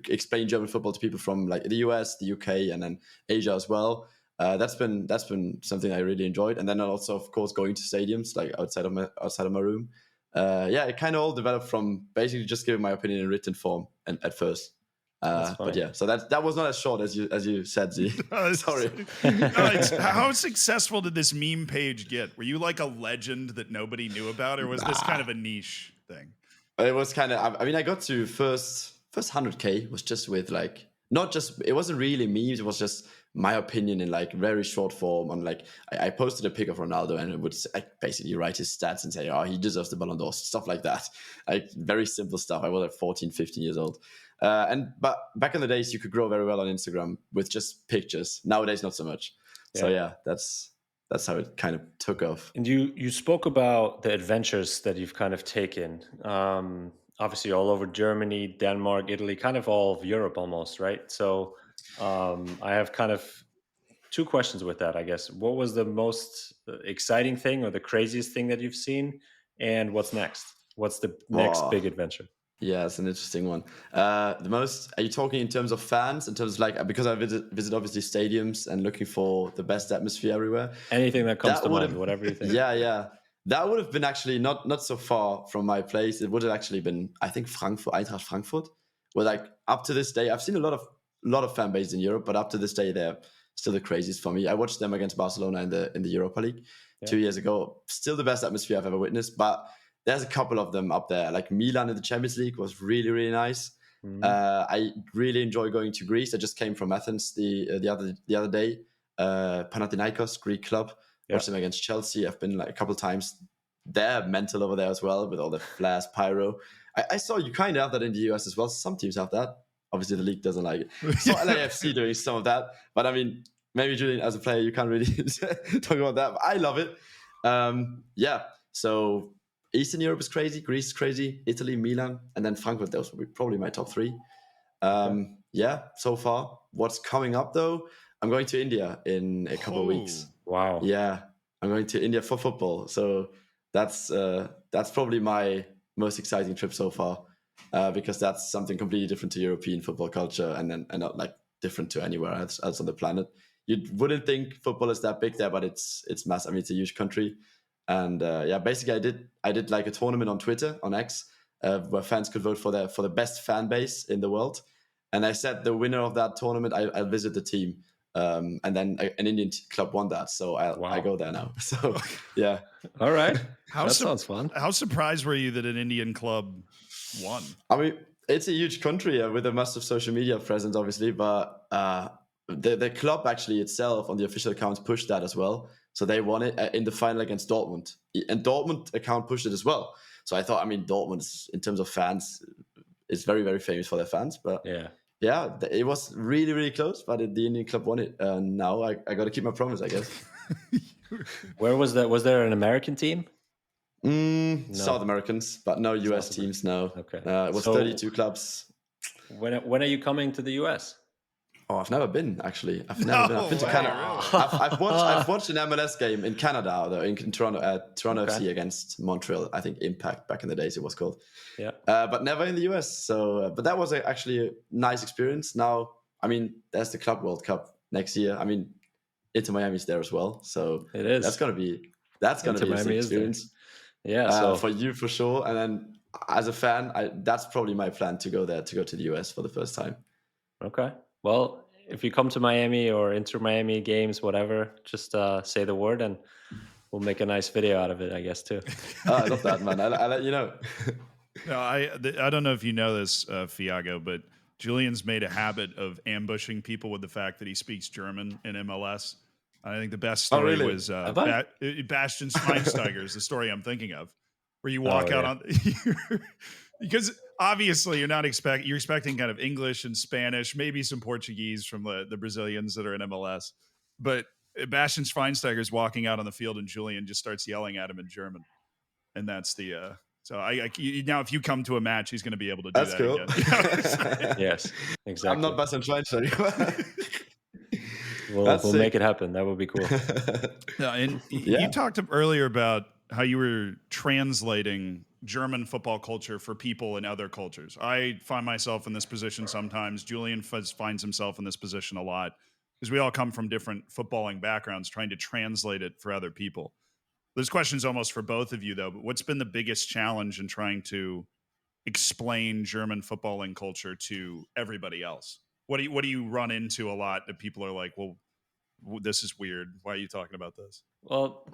explain German football to people from like the US, the UK, and then Asia as well. That's been something I really enjoyed, and then also of course going to stadiums like outside of my room. It kind of all developed from basically just giving my opinion in written form and at first. But yeah, so that was not as short as you said, Z. Sorry. How successful did this meme page get? Were you like a legend that nobody knew about, or was this kind of a niche thing? It was kind of. I mean, I got to first 100K was just with like not just. It wasn't really memes. It was just my opinion in like very short form. On like I posted a pic of Ronaldo and it would basically write his stats and say, oh, he deserves the Ballon d'Or, stuff like that. Like very simple stuff. I was like 14, 15 years old. But back in the days, you could grow very well on Instagram with just pictures. Nowadays, not so much. Yeah. So yeah, that's how it kind of took off. And you spoke about the adventures that you've kind of taken. Obviously, all over Germany, Denmark, Italy, kind of all of Europe almost, right? So I have kind of two questions with that, I guess. What was the most exciting thing or the craziest thing that you've seen? And what's next? What's the next big adventure? Yeah, it's an interesting one. The most, are you talking in terms of fans, in terms of like, because I visit obviously stadiums and looking for the best atmosphere everywhere? Anything that comes to mind, whatever you think. Yeah. That would have been actually not so far from my place. It would have actually been, I think, Eintracht Frankfurt. Where like up to this day, I've seen a lot of fan bases in Europe, but up to this day, they're still the craziest for me. I watched them against Barcelona in the Europa League 2 years ago. Still the best atmosphere I've ever witnessed, but there's a couple of them up there. Like Milan in the Champions League was really, really nice. Mm-hmm. I really enjoy going to Greece. I just came from Athens the other day. Panathinaikos, Greek club. Watched them against Chelsea. I've been like a couple of times. They're mental over there as well with all the flares, pyro. I saw you kind of have that in the US as well. Some teams have that. Obviously, the league doesn't like it. So LAFC doing some of that. But I mean, maybe Julian, as a player, you can't really talk about that. But I love it. So Eastern Europe is crazy. Greece is crazy. Italy, Milan, and then Frankfurt. Those will be probably my top three. So far. What's coming up, though? I'm going to India in a couple of weeks. Wow. Yeah, I'm going to India for football. So that's probably my most exciting trip so far, because that's something completely different to European football culture and not like different to anywhere else on the planet. You wouldn't think football is that big there, but it's massive. I mean, it's a huge country. And basically I did like a tournament on Twitter, on X, where fans could vote for the best fan base in the world. And I said the winner of that tournament, I'll visit the team. And then an Indian club won that, so I go there now. So yeah. All right. That sounds fun. How surprised were you that an Indian club won? I mean, it's a huge country with a massive social media presence, obviously, but the club actually itself on the official account pushed that as well. So they won it in the final against Dortmund, and Dortmund account pushed it as well. So I thought, I mean, Dortmund in terms of fans is very, very famous for their fans, but yeah, it was really, really close, but the Indian club won it. And now I got to keep my promise, I guess. Where was that? Was there an American team? No. South Americans, but no US teams, no. Okay. It was 32 clubs. When are you coming to the US? Oh, I've never been, actually. I've been to Canada. I've watched an MLS game in Canada, though, in Toronto, Toronto FC against Montreal. I think Impact back in the days it was called. Yeah. But never in the US. So, but that was actually a nice experience. Now, I mean, there's the Club World Cup next year. I mean, Inter Miami's there as well. So it is. That's gonna be an experience. Yeah. So for you for sure. And then as a fan, that's probably my plan to go there, to go to the US for the first time. Okay. Well, if you come to Miami or Inter Miami games, whatever, just say the word and we'll make a nice video out of it, I guess, too. I love that, man. I'll let you know. No, I don't know if you know this, Fiago, but Julian's made a habit of ambushing people with the fact that he speaks German in MLS. I think the best story was Bastian Schweinsteiger is the story I'm thinking of, where you walk out on because obviously you're expecting kind of English and Spanish, maybe some Portuguese from the Brazilians that are in MLS, but Bastian Schweinsteiger's walking out on the field and Julian just starts yelling at him in German, and that's the So now if you come to a match, he's going to be able to do That's that cool. again. Yes, exactly. I'm not Bastian Schweinsteiger. We'll make it happen. That would be cool. And you talked earlier about how you were translating German football culture for people in other cultures. I find myself in this position sometimes. Julian finds himself in this position a lot because we all come from different footballing backgrounds, trying to translate it for other people. This question's almost for both of you, though. But what's been the biggest challenge in trying to explain German footballing culture to everybody else? What do you run into a lot that people are like, well, this is weird. Why are you talking about this? Well,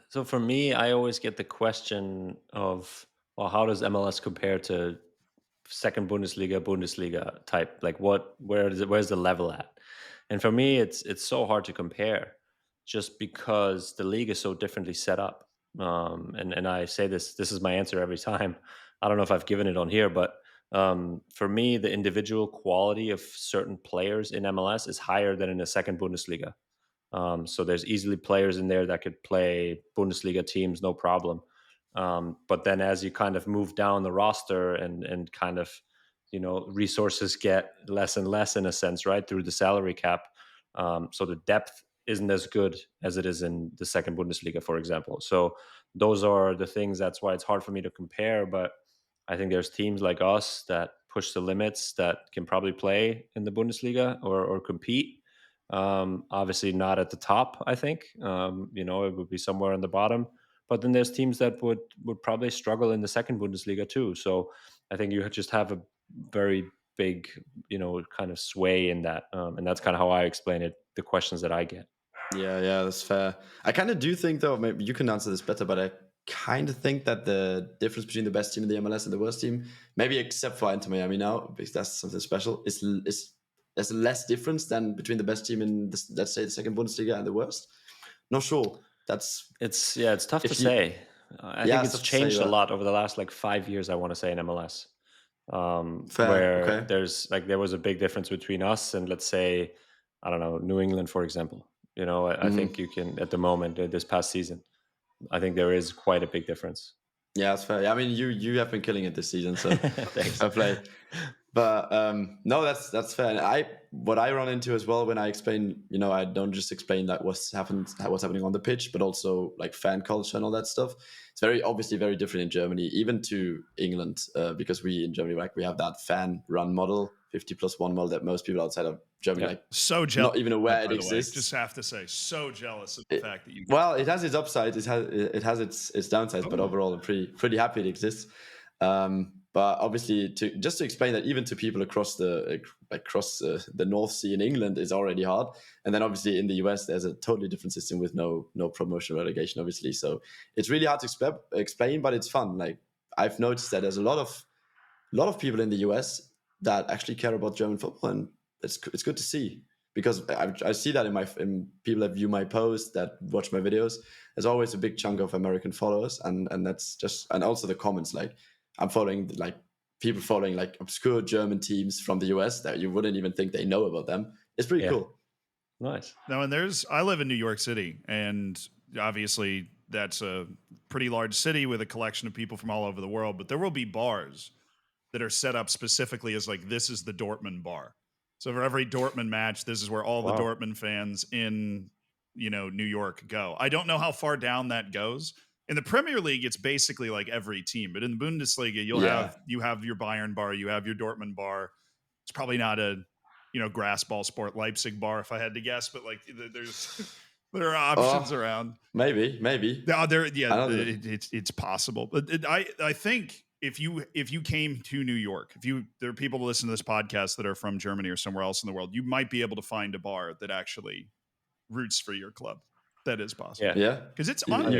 so for me, I always get the question of, well, how does MLS compare to second Bundesliga type? Like where's the level at? And for me, it's so hard to compare just because the league is so differently set up. And I say this is my answer every time. I don't know if I've given it on here, but for me, the individual quality of certain players in MLS is higher than in the second Bundesliga. So there's easily players in there that could play Bundesliga teams, no problem. But then as you kind of move down the roster and kind of, resources get less and less in a sense, right, through the salary cap. So the depth isn't as good as it is in the second Bundesliga, for example. So those are the things. That's why it's hard for me to compare. But I think there's teams like us that push the limits that can probably play in the Bundesliga or compete. Obviously not at the top, I think. It would be somewhere on the bottom. But then there's teams that would probably struggle in the second Bundesliga too. So I think you just have a very big, kind of sway in that. And that's kind of how I explain it, the questions that I get. Yeah, that's fair. I kind of do think, though, maybe you can answer this better, but I kind of think that the difference between the best team in the MLS and the worst team, maybe except for Inter Miami now, because that's something special, is there's less difference than between the best team in, let's say, the second Bundesliga and the worst. Not sure. It's tough to say. I think it's changed a lot over the last 5 years, I want to say, in MLS. Where there was a big difference between us and, let's say, I don't know, New England, for example. I think you can, at the moment, this past season, I think there is quite a big difference. Yeah, that's fair. I mean, you have been killing it this season, so thanks. I play. But no, that's fair. And what I run into as well when I explain, I don't just explain what's happening on the pitch, but also fan culture and all that stuff. It's obviously very different in Germany, even to England, because we in Germany we have that fan run model, 50+1 model that most people outside of Germany so jealous, not even aware it exists. Just have to say, so jealous of the fact that you. Well, it has its upsides, it has its downsides, but overall, I'm pretty happy it exists. But obviously, to explain that even to people across the North Sea in England is already hard, and then obviously in the US there's a totally different system with no promotion relegation, obviously. So it's really hard to explain, but it's fun. I've noticed that there's a lot of people in the US that actually care about German football, and it's good to see, because I see that in people that view my posts, that watch my videos. There's always a big chunk of American followers, and that's just, and also the comments, I'm following people following obscure German teams from the US that you wouldn't even think they know about them. It's pretty cool. Nice. Now, and I live in New York City, and obviously that's a pretty large city with a collection of people from all over the world, but there will be bars that are set up specifically as this is the Dortmund bar. So for every Dortmund match, this is where all the Dortmund fans in, New York go. I don't know how far down that goes. In the Premier League, it's basically every team, but in the Bundesliga, you have your Bayern bar, you have your Dortmund bar. It's probably not a, grass ball sport Leipzig bar if I had to guess, but there are options around. Maybe. It's possible. But I think if you came to New York, there are people who listen to this podcast that are from Germany or somewhere else in the world, you might be able to find a bar that actually roots for your club. That is possible. Yeah. Because it's on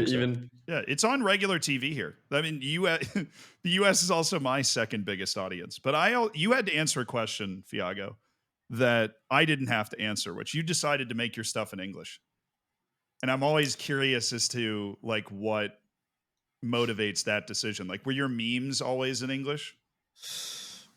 it's on regular TV here. I mean, the US is also my second biggest audience. But you had to answer a question, Fiago, that I didn't have to answer, which you decided to make your stuff in English. And I'm always curious as to what motivates that decision. Were your memes always in English?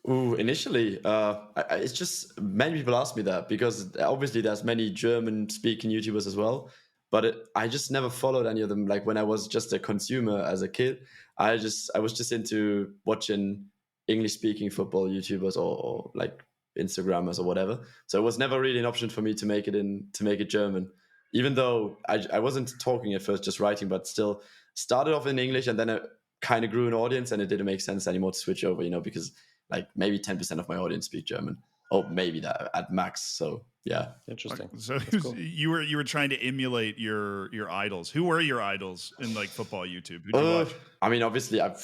Ooh, initially, it's just many people ask me that, because obviously there's many German speaking YouTubers as well. but I just never followed any of them. Like when I was just a consumer as a kid, I was just into watching English speaking football YouTubers or like Instagrammers or whatever. So it was never really an option for me to make it German, even though I wasn't talking at first, just writing, but still started off in English, and then it kind of grew an audience, and it didn't make sense anymore to switch over, because like maybe 10% of my audience speak German, or maybe that at max. So yeah, interesting. So cool. you were trying to emulate your idols. Who were your idols in like football YouTube? Who'd you watch? I mean, obviously, I'm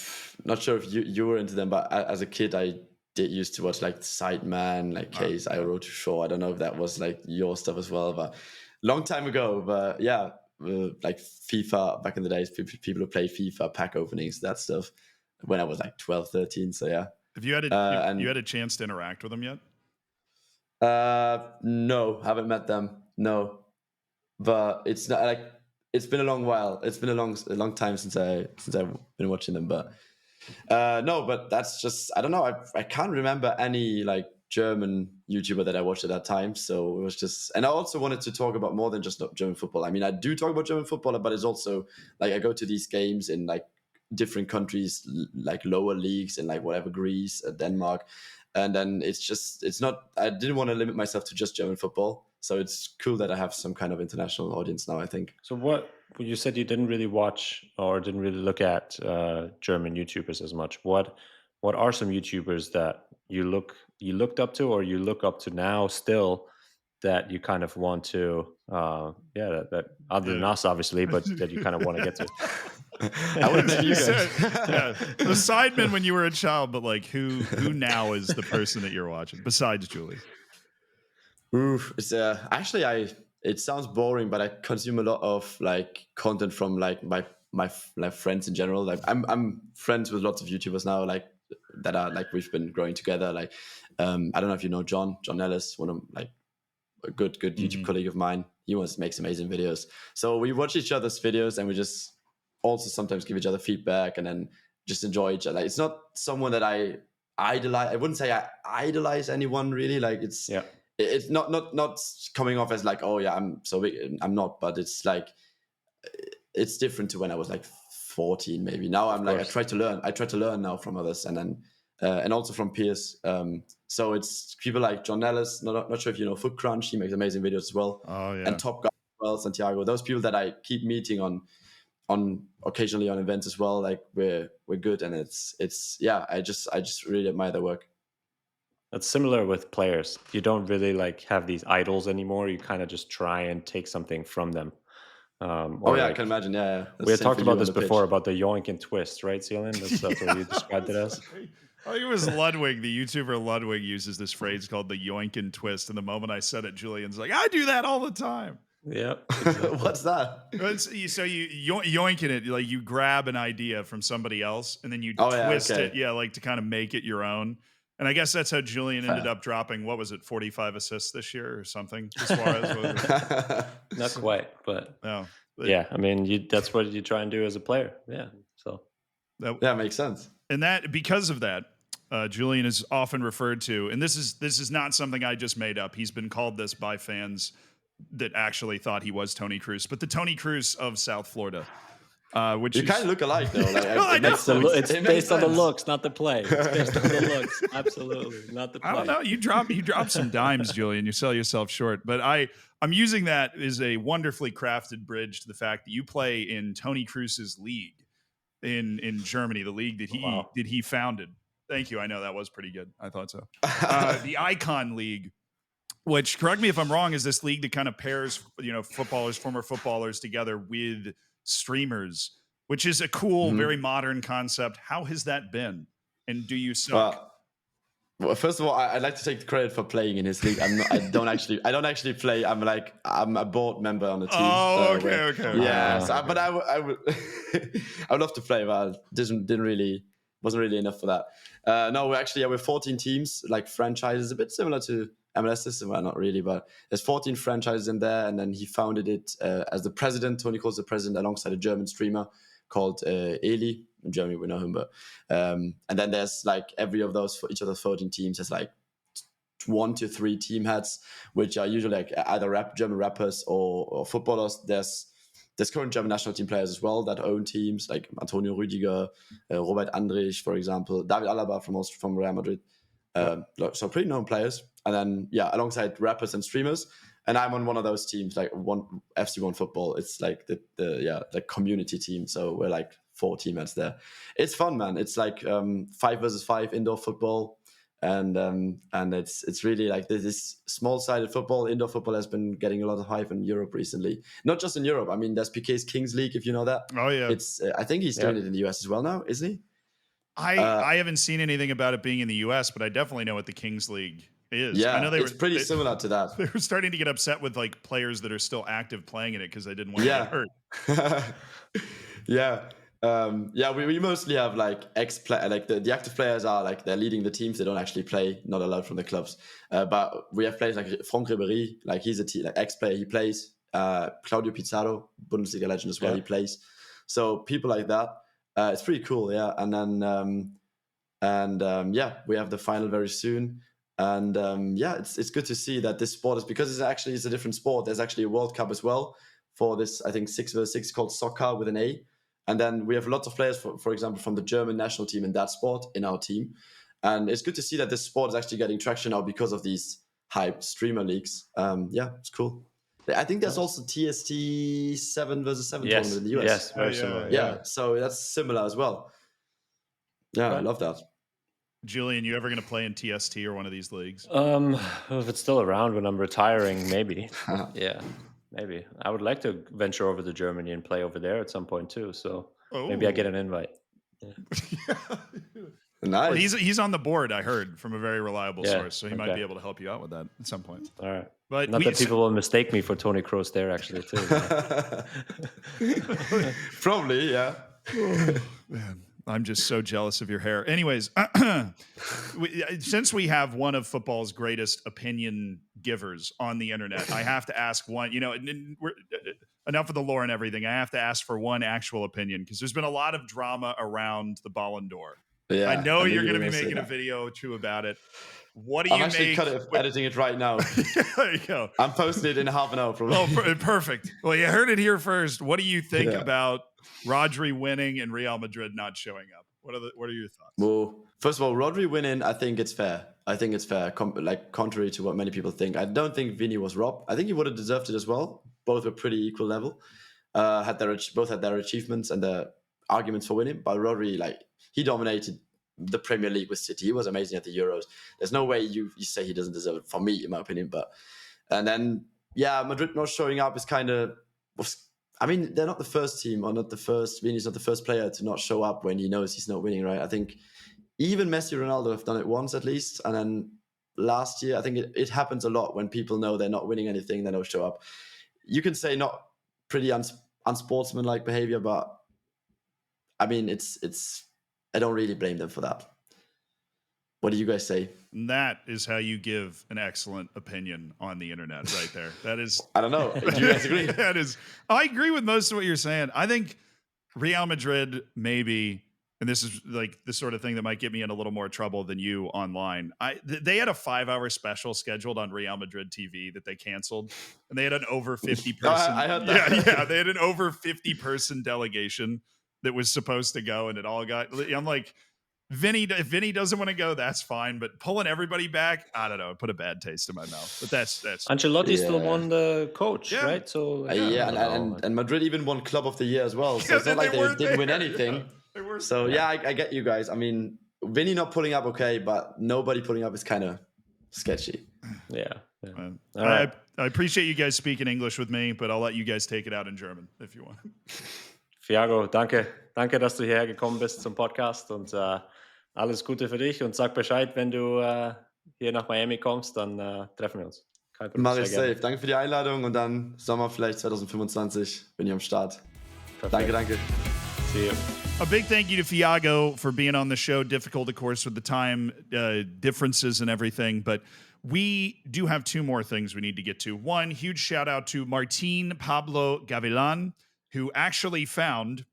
not sure if you were into them, but as a kid, I did used to watch like Sideman, like Case, I Road to Shore. I don't know if that was like your stuff as well, but long time ago. But yeah, like FIFA back in the days, people who play FIFA, pack openings, that stuff, when I was like 12, 13. So yeah. Have you had you had a chance to interact with them yet? No, haven't met them. No, but it's not like, it's been a long while. It's been a long time since I've been watching them, but no, but that's just, I don't know. I can't remember any like German YouTuber that I watched at that time. So it was just, and I also wanted to talk about more than just German football. I mean, I do talk about German football, but it's also like I go to these games in like different countries, like lower leagues in like whatever, Greece, Denmark. And then it's not, I didn't want to limit myself to just German football. So it's cool that I have some kind of international audience now, I think. So what you said, you didn't really watch or didn't really look at German YouTubers as much. What are some YouTubers that you looked up to, or you look up to now still, that you kind of want to, that other than us, obviously, but that you kind of want to get to? I wouldn't say you guys. The Sidemen when you were a child, but like who now is the person that you're watching besides Julie? Oof, it's actually it sounds boring, but I consume a lot of like content from like my friends in general. Like I'm friends with lots of YouTubers now, like that are like, we've been growing together. Like I don't know if you know John Ellis, one of like a good YouTube colleague of mine. He makes amazing videos. So we watch each other's videos, and we just also sometimes give each other feedback, and then just enjoy each other. Like, it's not someone that I idolize. I wouldn't say I idolize anyone really. Like it's not coming off as like, oh yeah, I'm so big. I'm not, but it's like, it's different to when I was like 14 maybe. Now I'm like, I try to learn now from others, and then and also from peers. So it's people like John Ellis, not sure if you know Foot Crunch, he makes amazing videos as well. Oh yeah. And Top Guy as well, Santiago. Those people that I keep meeting on occasionally on events as well. Like we're good, and it's yeah, I just really admire their work. That's similar with players. You don't really like have these idols anymore. You kind of just try and take something from them. I can imagine. Yeah. We had talked about this before, about the yoink and twist, right, Zealand? That's what you described it as. I think it was Ludwig, the YouTuber Ludwig, uses this phrase called the yoink and twist. And the moment I said it, Julian's like, I do that all the time. Yeah. Exactly. What's that? So you yoinking it, like you grab an idea from somebody else and then you twist it, like to kind of make it your own. And I guess that's how Julian ended up dropping, what was it, 45 assists this year or something? As far as not quite, but no. But yeah, I mean, that's what you try and do as a player. Yeah, so that makes sense. And that, because of that, Julian is often referred to, and this is not something I just made up. He's been called this by fans that actually thought he was Tony Cruz, but the Tony Cruz of South Florida. Which you kind of look alike though. Like, it's based on the looks, not the play. It's based on the looks, absolutely, not the play. I don't know. You drop some dimes, Julian. You sell yourself short. But I'm using that as a wonderfully crafted bridge to the fact that you play in Tony Cruz's league in Germany, the league that he founded. Thank you. I know that was pretty good. I thought so. The Icon League, which, correct me if I'm wrong, is this league that kind of pairs former footballers together with streamers, which is a cool, very modern concept. How has that been? And do you suck? Well, first of all, I'd like to take the credit for playing in his league. I don't actually play. I'm a board member on the team. Oh, okay. Yeah, but I would I would love to play, but wasn't really enough for that. No, we're 14 teams, like franchises, a bit similar to MLS system. Well, not really, but there's 14 franchises in there, and then he founded it as the president. Tony calls the president, alongside a German streamer called Eli. In Germany, we know him, but and then there's like every of those, for each of the 14 teams, has like 1 to 3 team heads, which are usually like either German rappers or footballers. There's there's current German national team players as well that own teams, like Antonio Rüdiger, Robert Andrich, for example, David Alaba from Real Madrid. So pretty known players. And then, alongside rappers and streamers. And I'm on one of those teams, like FC1 Football. It's like the community team. So we're like 4 teammates there. It's fun, man. It's like 5 versus 5 indoor football. And it's really like this small-sided football. Indoor football has been getting a lot of hype in Europe recently. Not just in Europe. I mean, there's Piqué's Kings League, if you know that. Oh, yeah. It's I think he's doing it in the US as well now, isn't he? I haven't seen anything about it being in the US, but I definitely know what the Kings League is. Yeah, I know it's pretty similar to that. They were starting to get upset with like players that are still active playing in it because they didn't want to get hurt. We mostly have like like the active players are like they're leading the teams. They don't actually play, not allowed from the clubs. But we have players like Franck Ribéry, like he's a like ex-player. He plays. Claudio Pizarro, Bundesliga legend as well. He plays. So people like that. It's pretty cool, yeah. And then we have the final very soon. And it's good to see that this sport is, because it's a different sport. There's actually a World Cup as well for this, I think 6v6 called soccer with an A. And then we have lots of players, for example, from the German national team in that sport in our team. And it's good to see that this sport is actually getting traction now because of these hyped streamer leagues. It's cool. I think there's also TST 7 versus 7 tournament in the US. Yes, very similar. Yeah, so that's similar as well. Yeah, I love that. Julian, you ever going to play in TST or one of these leagues? If it's still around when I'm retiring, maybe. Yeah, maybe. I would like to venture over to Germany and play over there at some point too. So maybe I get an invite. Yeah. Nice. Well, he's on the board, I heard, from a very reliable source, so he might be able to help you out with that at some point. All right. But not that people will mistake me for Tony Kroos there, actually, too. Probably, yeah. Oh, man, I'm just so jealous of your hair. Anyways, since we have one of football's greatest opinion givers on the internet, I have to ask one, enough of the lore and everything. I have to ask for one actual opinion because there's been a lot of drama around the Ballon d'Or. Yeah, I know you're going to be making a video too about it. What do you make? I'm actually editing it right now. There you go. I'm posting it in half an hour. Probably. Oh, perfect. Well, you heard it here first. What do you think about Rodri winning and Real Madrid not showing up? What are your thoughts? Well, first of all, Rodri winning, I think it's fair. Contrary to what many people think. I don't think Vini was robbed. I think he would have deserved it as well. Both were pretty equal level. Both had their achievements and their arguments for winning. But Rodri, he dominated the Premier League with City. He was amazing at the Euros. There's no way you say he doesn't deserve it, for me, in my opinion. And then Madrid not showing up is kind of. I mean, they're not the first team, or not the first. Vini's not the first player to not show up when he knows he's not winning, right? I think even Messi, Ronaldo have done it once at least, and then last year, I think it happens a lot when people know they're not winning anything, they don't show up. You can say not pretty unsportsmanlike behavior, but I mean, it's. I don't really blame them for that. What do you guys say? That is how you give an excellent opinion on the internet right there. That is... I don't know. Do you guys agree? That is... I agree with most of what you're saying. I think Real Madrid maybe, and this is like the sort of thing that might get me in a little more trouble than you online. They had a 5-hour special scheduled on Real Madrid TV that they canceled, and they had an over 50 person... I heard that. Yeah, they had an over 50 person delegation that was supposed to go, and it all got... I'm like, if Vinny doesn't want to go, that's fine, but pulling everybody back, I don't know, it put a bad taste in my mouth. But that's Ancelotti still won the coach, right? So and Madrid even won Club of the Year as well. So it's not like they didn't win anything. So I get you guys. I mean, Vinny not pulling up, okay, but nobody pulling up is kind of sketchy. Yeah. All right. I appreciate you guys speaking English with me, but I'll let you guys take it out in German if you want. Fiago, danke, dass du hierher gekommen bist zum Podcast und alles Gute für dich und sag Bescheid, wenn du hier nach Miami kommst, dann treffen wir uns. Mach ich safe. Danke für die Einladung und dann Sommer vielleicht 2025 bin ich am Start. Perfect. Danke. See you. A big thank you to Fiago for being on the show. Difficult, of course, with the time differences and everything, but we do have 2 more things we need to get to. One, huge shout out to Martin Pablo Gavilan, who actually found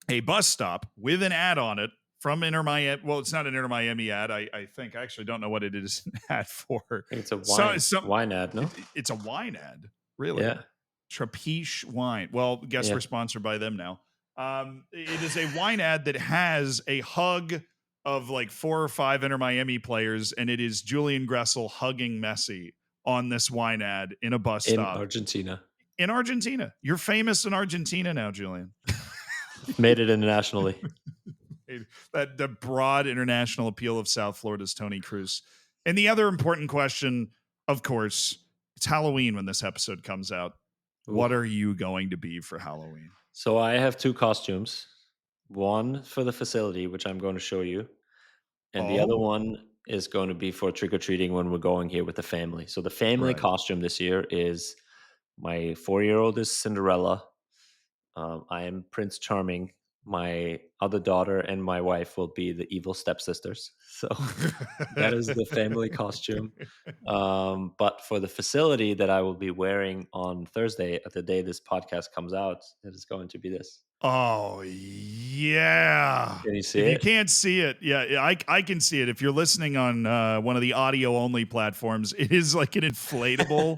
a bus stop with an ad on it from Inter Miami. Well, it's not an Inter Miami ad, I think. I actually don't know what it is an ad for. I think it's a wine ad, no? It's a wine ad, really? Yeah. Trapiche wine. Well, guess we're sponsored by them now. It is a wine ad that has a hug of like 4 or 5 Inter Miami players, and it is Julian Gressel hugging Messi on this wine ad in a bus stop. In Argentina. You're famous in Argentina now, Julian. Made it internationally. The broad international appeal of South Florida's Tony Cruz. And the other important question, of course, it's Halloween when this episode comes out. Ooh. What are you going to be for Halloween? So I have 2 costumes. One for the facility, which I'm going to show you. And the other one is going to be for trick-or-treating when we're going here with the family. So the family costume this year is my 4-year-old is Cinderella. I am Prince Charming. My other daughter and my wife will be the evil stepsisters. So that is the family costume. But for the facility that I will be wearing on Thursday, at the day this podcast comes out, it is going to be this. Oh, yeah. Can you see it? If you can't see it, I can see it. If you're listening on one of the audio-only platforms, it is like an inflatable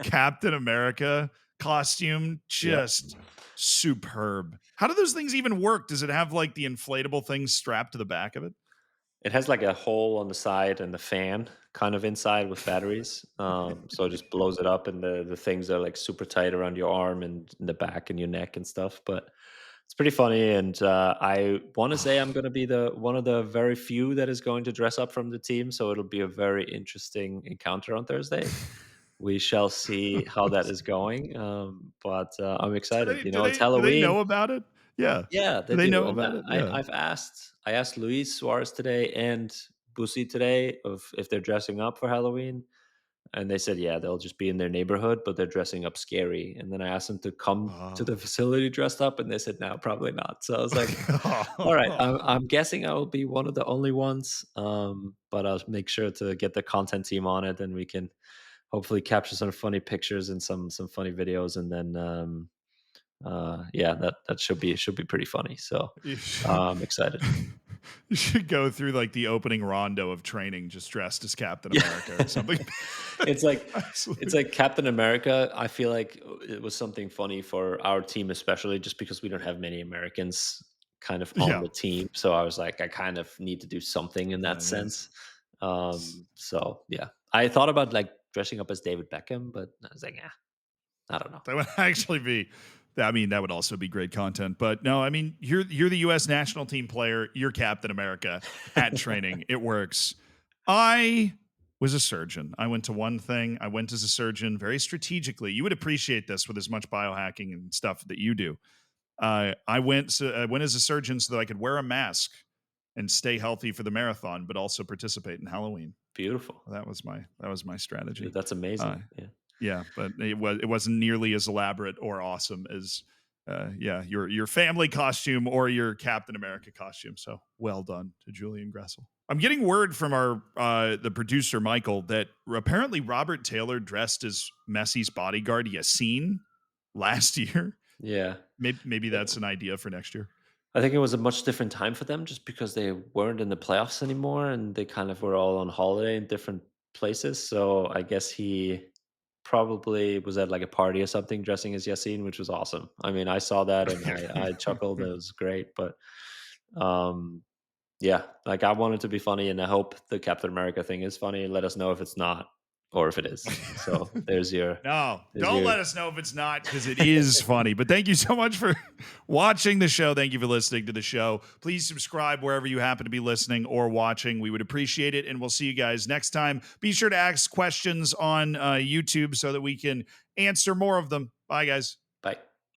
Captain America costume. Just superb. How do those things even work? Does it have like the inflatable thing strapped to the back of it? It has like a hole on the side and the fan kind of inside with batteries. So it just blows it up, and the things are like super tight around your arm and in the back and your neck and stuff. But it's pretty funny, and I want to say I'm going to be one of the very few that is going to dress up from the team. So it'll be a very interesting encounter on Thursday. We shall see how that is going, but I'm excited. It's Halloween. Do they know about it? Yeah, they know about it. Yeah. I asked Luis Suarez today and Busi today if they're dressing up for Halloween, and they said they'll just be in their neighborhood, but they're dressing up scary. And then I asked them to come to the facility dressed up, and they said no, probably not. So I was like, all right, I'm guessing I will be one of the only ones, but I'll make sure to get the content team on it, and we can hopefully capture some funny pictures and some funny videos, and then that should be pretty funny. So I'm excited. You should go through like the opening rondo of training just dressed as Captain America or something. It's like Captain America. I feel like it was something funny for our team, especially just because we don't have many Americans kind of on the team. So I was like, I kind of need to do something in that sense. So I thought about like dressing up as David Beckham, but I was like, I don't know. That would actually be, I mean, that would also be great content. But no, I mean, you're the U.S. national team player. You're Captain America at training. It works. I was a surgeon. I went to one thing. I went as a surgeon very strategically. You would appreciate this with as much biohacking and stuff that you do. I went as a surgeon so that I could wear a mask and stay healthy for the marathon, but also participate in Halloween. Beautiful. That was my strategy. Dude, that's amazing. Yeah, but it wasn't nearly as elaborate or awesome as your family costume or your Captain America costume. So well done to Julian Gressel. I'm getting word from the producer Michael that apparently Robert Taylor dressed as Messi's bodyguard Yassine last year. Yeah, maybe that's an idea for next year. I think it was a much different time for them just because they weren't in the playoffs anymore and they kind of were all on holiday in different places. So I guess he probably was at like a party or something dressing as Yassine, which was awesome. I mean, I saw that and I chuckled. It was great. But like I want it to be funny, and I hope the Captain America thing is funny. Let us know if it's not or if it is. So there's your... Don't let us know if it's not, because it is funny. But thank you so much for watching the show. Thank you for listening to the show. Please subscribe wherever you happen to be listening or watching. We would appreciate it, and we'll see you guys next time. Be sure to ask questions on YouTube so that we can answer more of them. Bye, guys.